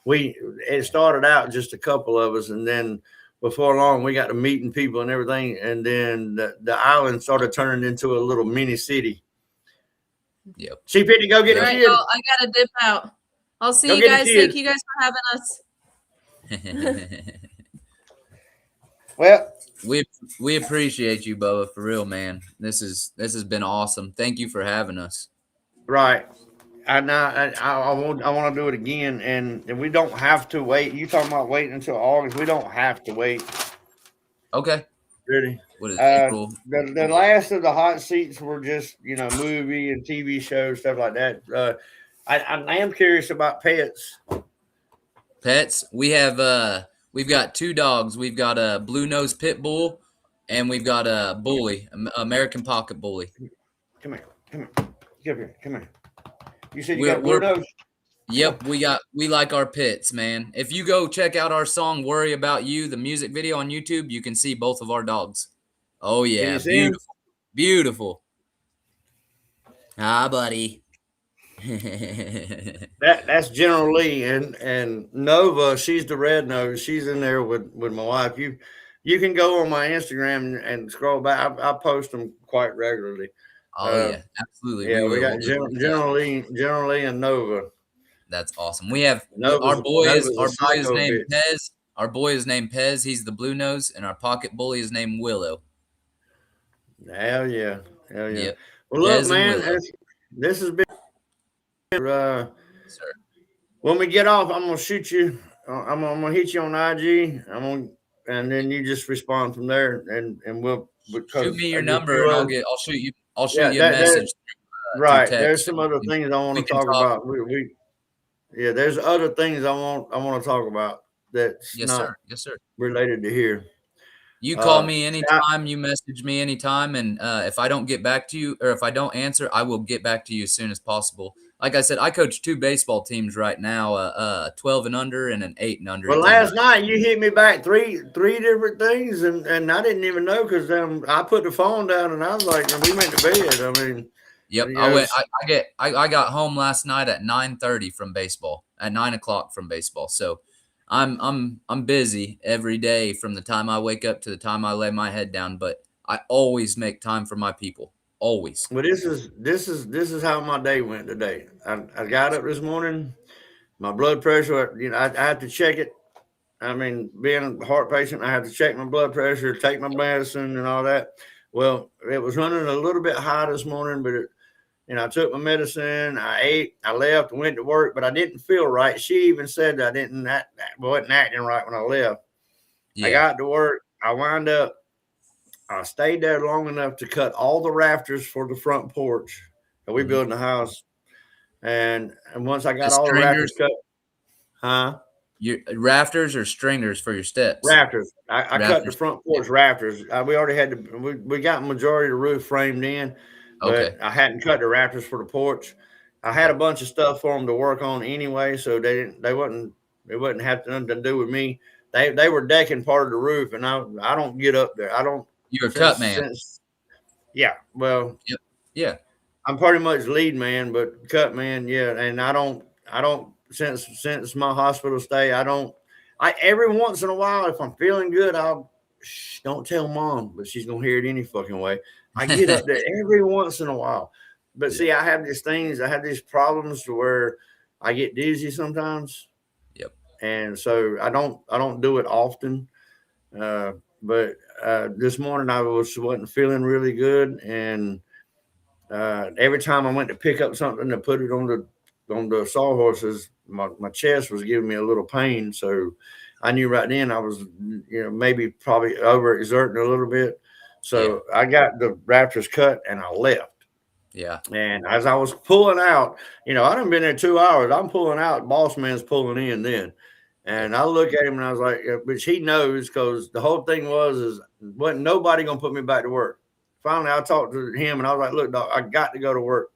Speaker 3: it started out just a couple of us, and then before long we got to meeting people and everything, and then the island started turning into a little mini city.
Speaker 4: Yep.
Speaker 3: She fit to go get
Speaker 5: All
Speaker 3: a
Speaker 5: right,
Speaker 3: kid.
Speaker 5: I gotta dip out. I'll see
Speaker 3: Go
Speaker 5: you
Speaker 3: get a
Speaker 5: guys.
Speaker 3: kid.
Speaker 5: Thank you guys for having us.
Speaker 3: Well,
Speaker 4: we appreciate you, Bubba, for real, man. This has been awesome. Thank you for having us.
Speaker 3: right. I want to do it again, and we don't have to wait. You talking about waiting until August? We don't have to wait.
Speaker 4: Okay.
Speaker 3: Really?
Speaker 4: What is it, April?
Speaker 3: The last of the hot seats were just movie and TV shows, stuff like that. I am curious about pets.
Speaker 4: Pets. We've got 2 dogs. We've got a blue nose pit bull, and we've got a bully, American pocket bully.
Speaker 3: Come here. Get up here. Come here. You said you
Speaker 4: We're-
Speaker 3: got a blue
Speaker 4: we're-
Speaker 3: nose?
Speaker 4: Yep, we like our pets, man. If you go check out our song "Worry About You," the music video on YouTube, you can see both of our dogs. Oh yeah,
Speaker 3: you see 'em?
Speaker 4: beautiful. Hi, buddy.
Speaker 3: That's General Lee and Nova. She's the red nose. She's in there with my wife. You can go on my Instagram and scroll back. I post them quite regularly.
Speaker 4: Oh yeah, absolutely.
Speaker 3: Yeah, we
Speaker 4: will.
Speaker 3: got
Speaker 4: We'll do that.
Speaker 3: General Lee and Nova.
Speaker 4: That's awesome. We have
Speaker 3: Nova's
Speaker 4: our boy
Speaker 3: a
Speaker 4: is
Speaker 3: psycho
Speaker 4: named
Speaker 3: bitch.
Speaker 4: Pez. Our boy is named Pez. He's the blue nose, and our pocket bully is named Willow.
Speaker 3: Hell yeah.
Speaker 4: Yep.
Speaker 3: Well, look,
Speaker 4: Pez and
Speaker 3: man,
Speaker 4: Willow.
Speaker 3: this has been
Speaker 4: sir.
Speaker 3: When we get off, I'm gonna shoot you. I'm gonna hit you on IG. And then you just respond from there, and we'll
Speaker 4: Shoot
Speaker 3: because
Speaker 4: me
Speaker 3: I
Speaker 4: your
Speaker 3: get
Speaker 4: number, and I'll shoot
Speaker 3: yeah,
Speaker 4: you a message through
Speaker 3: right. There's
Speaker 4: text,
Speaker 3: some
Speaker 4: and
Speaker 3: other things I want
Speaker 4: we
Speaker 3: to
Speaker 4: can
Speaker 3: talk
Speaker 4: talk.
Speaker 3: about. Yeah, there's other things I want to talk about that's
Speaker 4: Yes, sir.
Speaker 3: not
Speaker 4: Yes, sir.
Speaker 3: related to here.
Speaker 4: You call me
Speaker 3: Scott,
Speaker 4: anytime, you message me anytime, and if I don't get back to you or if I don't answer, I will get back to you as soon as possible. Like I said, I coach 2 baseball teams right now, 12 and under and an 8 and under
Speaker 3: well,
Speaker 4: team.
Speaker 3: last night you hit me back three different things, and I didn't even know because I put the phone down and I was like, we went to bed. I mean,
Speaker 4: Yep,
Speaker 3: you
Speaker 4: I
Speaker 3: know,
Speaker 4: went. I got home last night at 9:30 from baseball. At 9 o'clock from baseball. So, I'm busy every day from the time I wake up to the time I lay my head down. But I always make time for my people. Always.
Speaker 3: well, this is how my day went today. I got up this morning. My blood pressure, I have to check it. I mean, being a heart patient, I have to check my blood pressure, take my medicine, and all that. Well, it was running a little bit high this morning, but I took my medicine, I ate, I left, went to work, but I didn't feel right. She even said that I wasn't acting right when I left. I
Speaker 4: Yeah.
Speaker 3: got to work, I wound up, I stayed there long enough to cut all the rafters for the front porch. And we
Speaker 4: Mhm.
Speaker 3: building a house, and once I
Speaker 4: The
Speaker 3: got all the rafters
Speaker 4: stringers,
Speaker 3: cut, huh?
Speaker 4: your rafters or stringers for your steps.
Speaker 3: Rafters. I cut the
Speaker 4: Rafters.
Speaker 3: front porch rafters. We already had we got majority of the roof framed in,
Speaker 4: Okay.
Speaker 3: but I hadn't cut the rafters for the porch. I had a bunch of stuff for them to work on anyway, so they wouldn't have nothing to do with me. They were decking part of the roof, and I don't get up there. I don't
Speaker 4: You're a cut man.
Speaker 3: since yeah. Well,
Speaker 4: Yep. Yeah.
Speaker 3: I'm pretty much lead man, but cut man, yeah. And I don't since my hospital stay, I every once in a while, if I'm feeling good, don't tell mom, but she's gonna hear it any fucking way. I get up there every once in a while. But see, I have these problems to where I get dizzy sometimes.
Speaker 4: Yep.
Speaker 3: And so I don't do it often. But this morning wasn't feeling really good, and every time I went to pick up something to put it on the sawhorses, my chest was giving me a little pain. So I knew right then I was, maybe probably overexerting a little bit. So I got the rafters cut and I left.
Speaker 4: Yeah.
Speaker 3: And as I was pulling out, I done been there 2 hours. I'm pulling out, boss man's pulling in then. And I look at him and I was like, which he knows, because the whole thing wasn't nobody gonna put me back to work. Finally, I talked to him and I was like, look, dog, I got to go to work.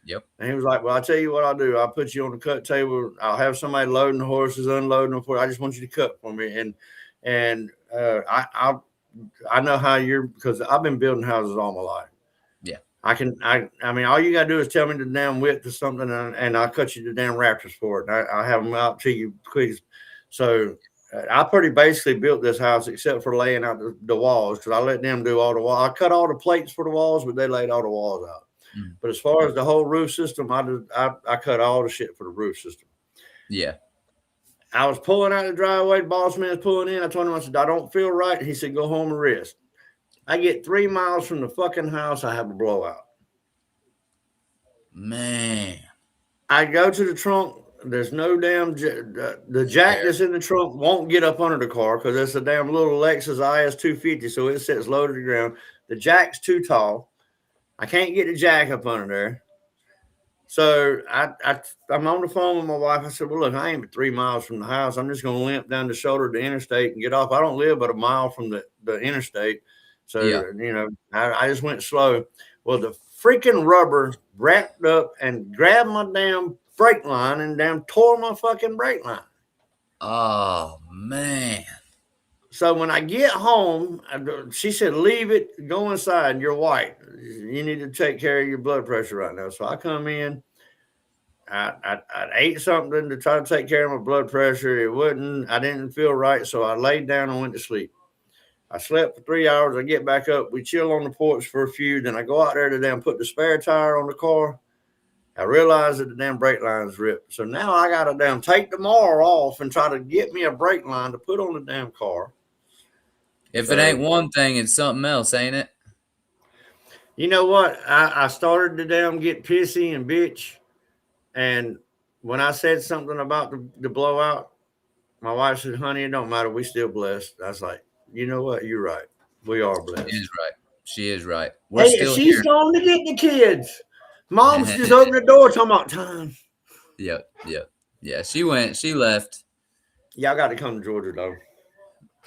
Speaker 4: Yep.
Speaker 3: And he was like, well, I'll tell you what I'll do. I'll put you on the cut table. I'll have somebody loading the horses, unloading them for you. I just want you to cut for me. And I know how because I've been building houses all my life.
Speaker 4: Yeah.
Speaker 3: I mean, all you got to do is tell me the damn width or something, and I'll cut you the damn rafters for it. I'll have them out to you quick. So I pretty basically built this house except for laying out the walls, because I let them do all the walls. I cut all the plates for the walls, but they laid all the walls out.
Speaker 4: Mm.
Speaker 3: But as far as the whole roof system, I cut all the shit for the roof system.
Speaker 4: Yeah.
Speaker 3: I was pulling out the driveway. The boss man's pulling in. I told him, I said, I don't feel right. He said, go home and rest. I get 3 miles from the fucking house. I have a blowout.
Speaker 4: Man.
Speaker 3: I go to the trunk. There's no damn the jack that's in the trunk won't get up under the car because it's a damn little Lexus IS 250, so it sits low to the ground. The jack's too tall. I can't get the jack up under there. So I'm on the phone with my wife. I said, well, look, I ain't but 3 miles from the house. I'm just going to limp down the shoulder of the interstate and get off. I don't live but a mile from the interstate. So, I just went slow. Well, the freaking rubber wrapped up and grabbed my damn brake line and damn tore my fucking brake line.
Speaker 4: Oh, man.
Speaker 3: So when I get home, she said, leave it, go inside. You're white. You need to take care of your blood pressure right now. So I come in. I ate something to try to take care of my blood pressure. I didn't feel right. So I laid down and went to sleep. I slept for 3 hours. I get back up. We chill on the porch for a few. Then I go out there to damn put the spare tire on the car. I realized that the damn brake line's ripped. So now I got to damn take tomorrow off and try to get me a brake line to put on the damn car.
Speaker 4: If it ain't one thing, it's something else, ain't it?
Speaker 3: You know what? I started to damn get pissy and bitch. And when I said something about the blowout, my wife said, "Honey, it don't matter. We still blessed." I was like, "You know what? You're right. We are
Speaker 4: She is
Speaker 3: blessed."
Speaker 4: right. She is right. We're
Speaker 3: Hey,
Speaker 4: still
Speaker 3: she's
Speaker 4: here.
Speaker 3: going to get the kids. Mom's just opened the door talking about time.
Speaker 4: Yep. Yep. Yeah. She went. She left.
Speaker 3: Y'all got to come to Georgia though.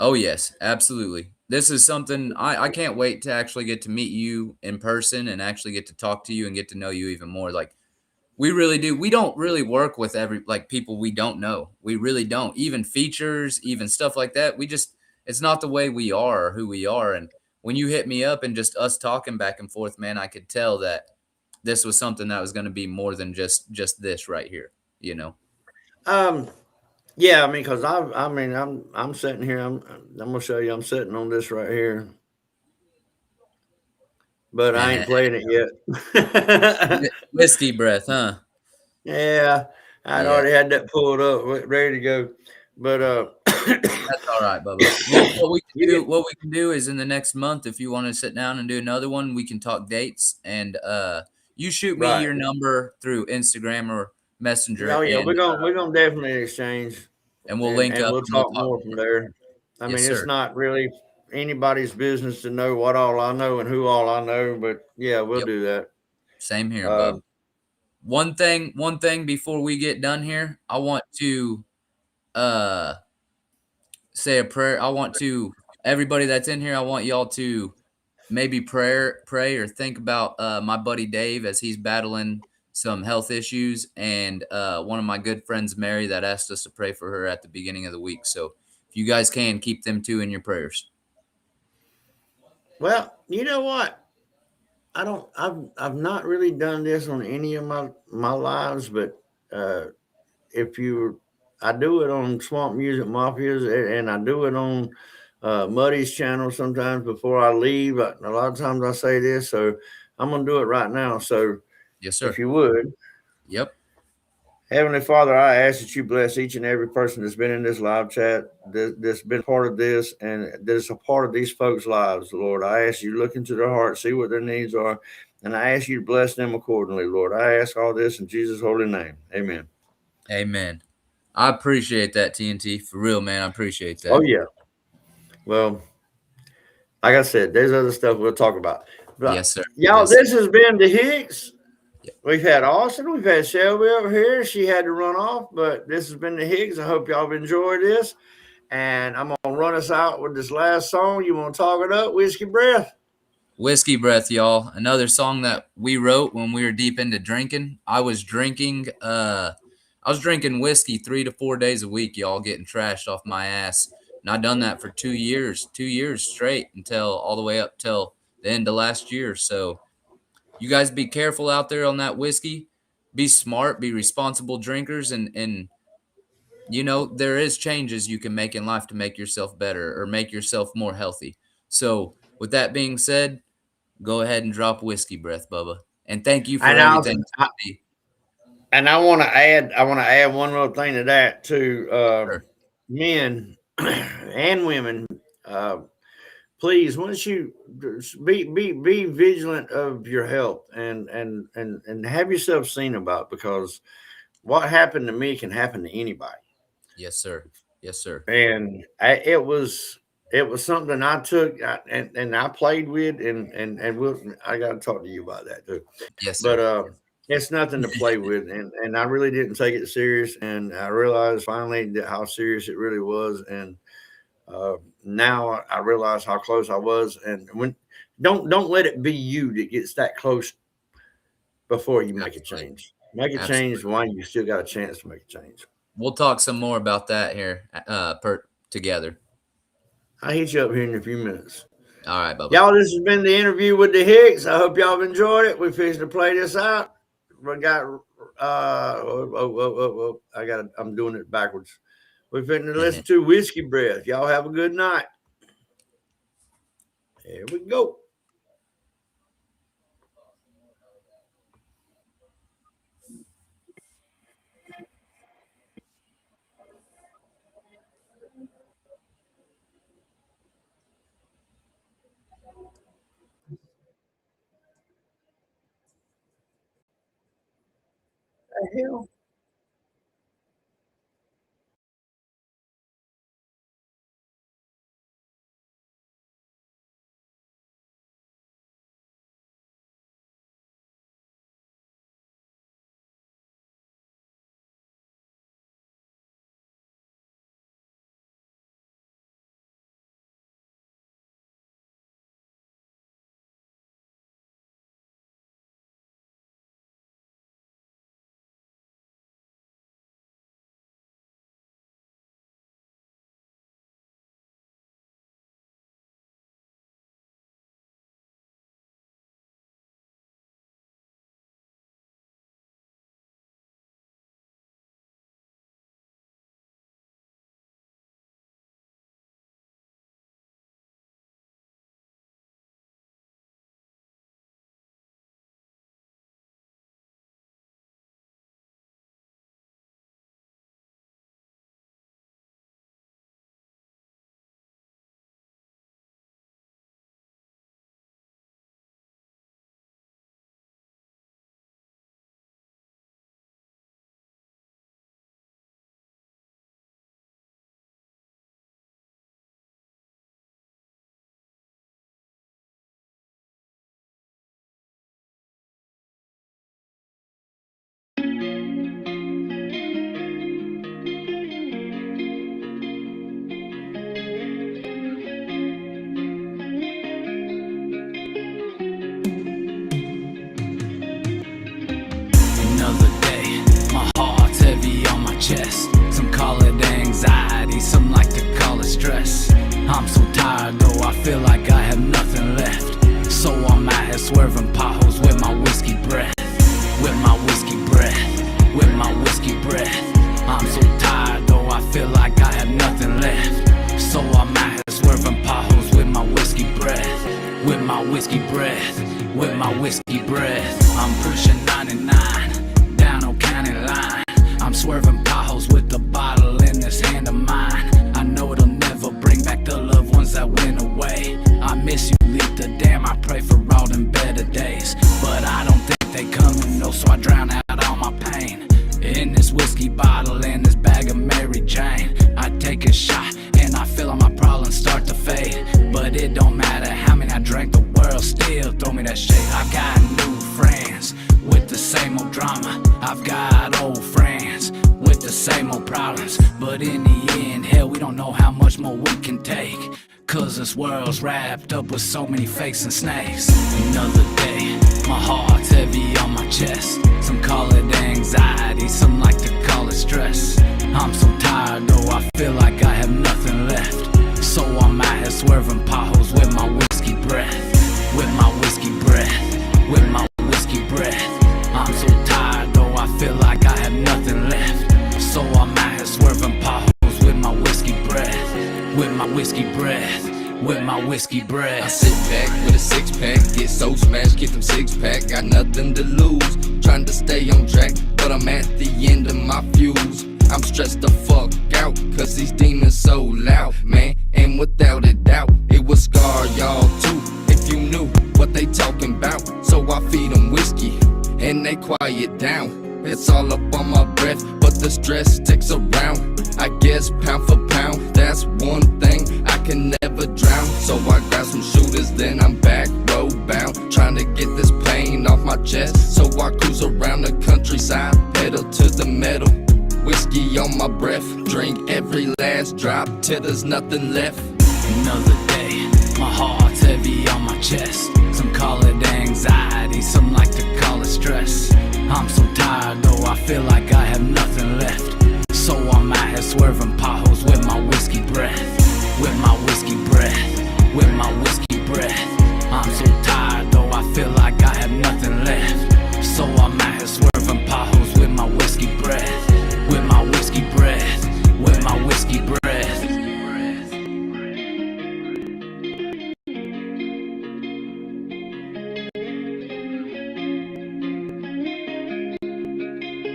Speaker 4: Oh yes, absolutely. This is something I can't wait to actually get to meet you in person and actually get to talk to you and get to know you even more. Like we really do. We don't really work with people we don't know. We really don't. Even features, even stuff like that. We just it's not the way we are or who we are. And when you hit me up and just us talking back and forth, man, I could tell that this was something that was going to be more than just this right here, you know.
Speaker 3: Um, yeah, I mean, cause I mean, I'm sitting here. I'm gonna show you. I'm sitting on this right here, but I ain't playing it yet.
Speaker 4: Whiskey breath, huh?
Speaker 3: Yeah, I'd
Speaker 4: Yeah.
Speaker 3: already had that pulled up, ready to go. But
Speaker 4: That's all right, Bubba. Well,
Speaker 3: you get
Speaker 4: what we can do is in the next month, if you want to sit down and do another one, we can talk dates and you shoot me
Speaker 3: right.
Speaker 4: your number through Instagram or Messenger
Speaker 3: Oh yeah,
Speaker 4: and
Speaker 3: we're gonna definitely exchange,
Speaker 4: we'll link
Speaker 3: and
Speaker 4: up
Speaker 3: we'll
Speaker 4: and we'll
Speaker 3: talk
Speaker 4: talk
Speaker 3: more from
Speaker 4: more.
Speaker 3: there. I
Speaker 4: Yes,
Speaker 3: mean, it's
Speaker 4: sir.
Speaker 3: not really anybody's business to know what all I know and who all I know, but yeah, we'll
Speaker 4: Yep.
Speaker 3: do that.
Speaker 4: Same here, bub.
Speaker 3: Um,
Speaker 4: One thing before we get done here, I want to uh say a prayer. I want to everybody that's in here, I want y'all to maybe pray or think about my buddy Dave as he's battling some health issues and one of my good friends Mary that asked us to pray for her at the beginning of the week. So if you guys can keep them two in your prayers.
Speaker 3: well, you know what? I don't. I've not really done this on any of my lives, but uh, if you, I do it on Swamp Music Mafias, and I do it on Muddy's channel sometimes before I leave. A lot of times I say this, so I'm gonna do it right now. So
Speaker 4: Yes,
Speaker 3: if
Speaker 4: sir.
Speaker 3: you would,
Speaker 4: Yep.
Speaker 3: Heavenly Father, I ask that you bless each and every person that's been in this live chat, that's been part of this, and that's a part of these folks' lives, Lord. I ask you to look into their heart, see what their needs are, and I ask you to bless them accordingly, Lord. I ask all this in Jesus' holy name. Amen.
Speaker 4: Amen. I appreciate that, TNT. For real, man. I appreciate
Speaker 3: Oh,
Speaker 4: that.
Speaker 3: yeah. Well, like I said, there's other stuff we'll talk about. But
Speaker 4: Yes, sir.
Speaker 3: y'all,
Speaker 4: Yes, sir.
Speaker 3: this has been the Hicks.
Speaker 4: Yep.
Speaker 3: We've had Austin, we've had Shelby over here. She had to run off, but this has been the Hicks. I hope y'all have enjoyed this. And I'm gonna run us out with this last song. You want to talk it up, Whiskey Breath?
Speaker 4: Whiskey Breath, y'all. Another song that we wrote when we were deep into drinking. I was drinking whiskey 3 to 4 days a week, y'all, getting trashed off my ass. And I done that for 2 years straight until all the way up till the end of last year. So you guys be careful out there on that whiskey. Be smart, be responsible drinkers, and you know, there is changes you can make in life to make yourself better or make yourself more healthy. So with that being said, go ahead and drop Whiskey Breath, Bubba. And thank you for
Speaker 3: And I,
Speaker 4: everything,
Speaker 3: I
Speaker 4: TNT.
Speaker 3: and I want to add. I want to add one little thing to that too.
Speaker 4: Sure.
Speaker 3: Men and women, uh, please, once you be vigilant of your health and have yourself seen about, because what happened to me can happen to anybody.
Speaker 4: Yes, sir. Yes, sir.
Speaker 3: And it was something I took, and I played with, and I got to talk to you about that too.
Speaker 4: Yes,
Speaker 3: But
Speaker 4: sir.
Speaker 3: it's nothing to play with, and I really didn't take it serious, and I realized finally how serious it really was, and now I realize how close I was, and when don't let it be you that gets that close before you make a
Speaker 4: Absolutely.
Speaker 3: change. Make a change
Speaker 4: Absolutely.
Speaker 3: while you still got a chance to make a change.
Speaker 4: We'll talk some more about that here together.
Speaker 3: I'll hit you up here in a few minutes.
Speaker 4: All right, Bubba.
Speaker 3: Y'all, this has been the interview with the Hicks. I hope y'all have enjoyed it. We're fixing to play this out. We got I'm doing it backwards. We're fixing to listen to Whiskey Breath. Y'all have a good night. Here we go. The hell?
Speaker 1: feel like I have nothing left. So I'm out here swerving potholes with my whiskey breath. With my whiskey breath. With my whiskey breath. I'm so tired though, I feel like I have nothing left. So I'm out here swerving potholes with my whiskey breath. With my whiskey breath. With my whiskey breath. I'm pushing 99 down Old County line. I'm swerving potholes with the bottle in this hand of mine. I know it'll never bring back the loved ones that went away. I miss you, Lita, damn, I pray for all them better days. But I don't think they coming, no, so I drown out all my pain in this whiskey bottle and this bag of Mary Jane. I take a shot and I feel all my problems start to fade. But it don't matter how many I drank, the world still throw me that shade. I got new friends with the same old drama. I've got old friends with the same old problems. But in the end, hell, we don't know how much more we can take. Cause this world's wrapped up with so many fakes and snakes. Another day, my heart's heavy on my chest. Some call it anxiety, some like to call it stress. I'm so tired though, I feel like I have nothing left. So I'm out here swerving potholes with my whiskey breath. With my whiskey breath. With my whiskey breath. I'm so tired though, I feel like I have nothing left. So I'm out here swerving potholes with my whiskey breath. With my whiskey breath. With my whiskey breath.
Speaker 7: I sit back with a six pack, get so smashed, get them six pack, got nothing to lose. Trying to stay on track, but I'm at the end of my fuse. I'm stressed the fuck out, cause these demons so loud, man. And without a doubt, it would scar y'all too, if you knew what they talking about. So I feed them whiskey, and they quiet down. It's all up on my breath, but the stress sticks around. I guess pound for pound, that's one thing I can never drown. So I grab some shooters, then I'm back road bound, trying to get this pain off my chest. So I cruise around the countryside, pedal to the metal, whiskey on my breath, drink every last drop till there's nothing left.
Speaker 1: Another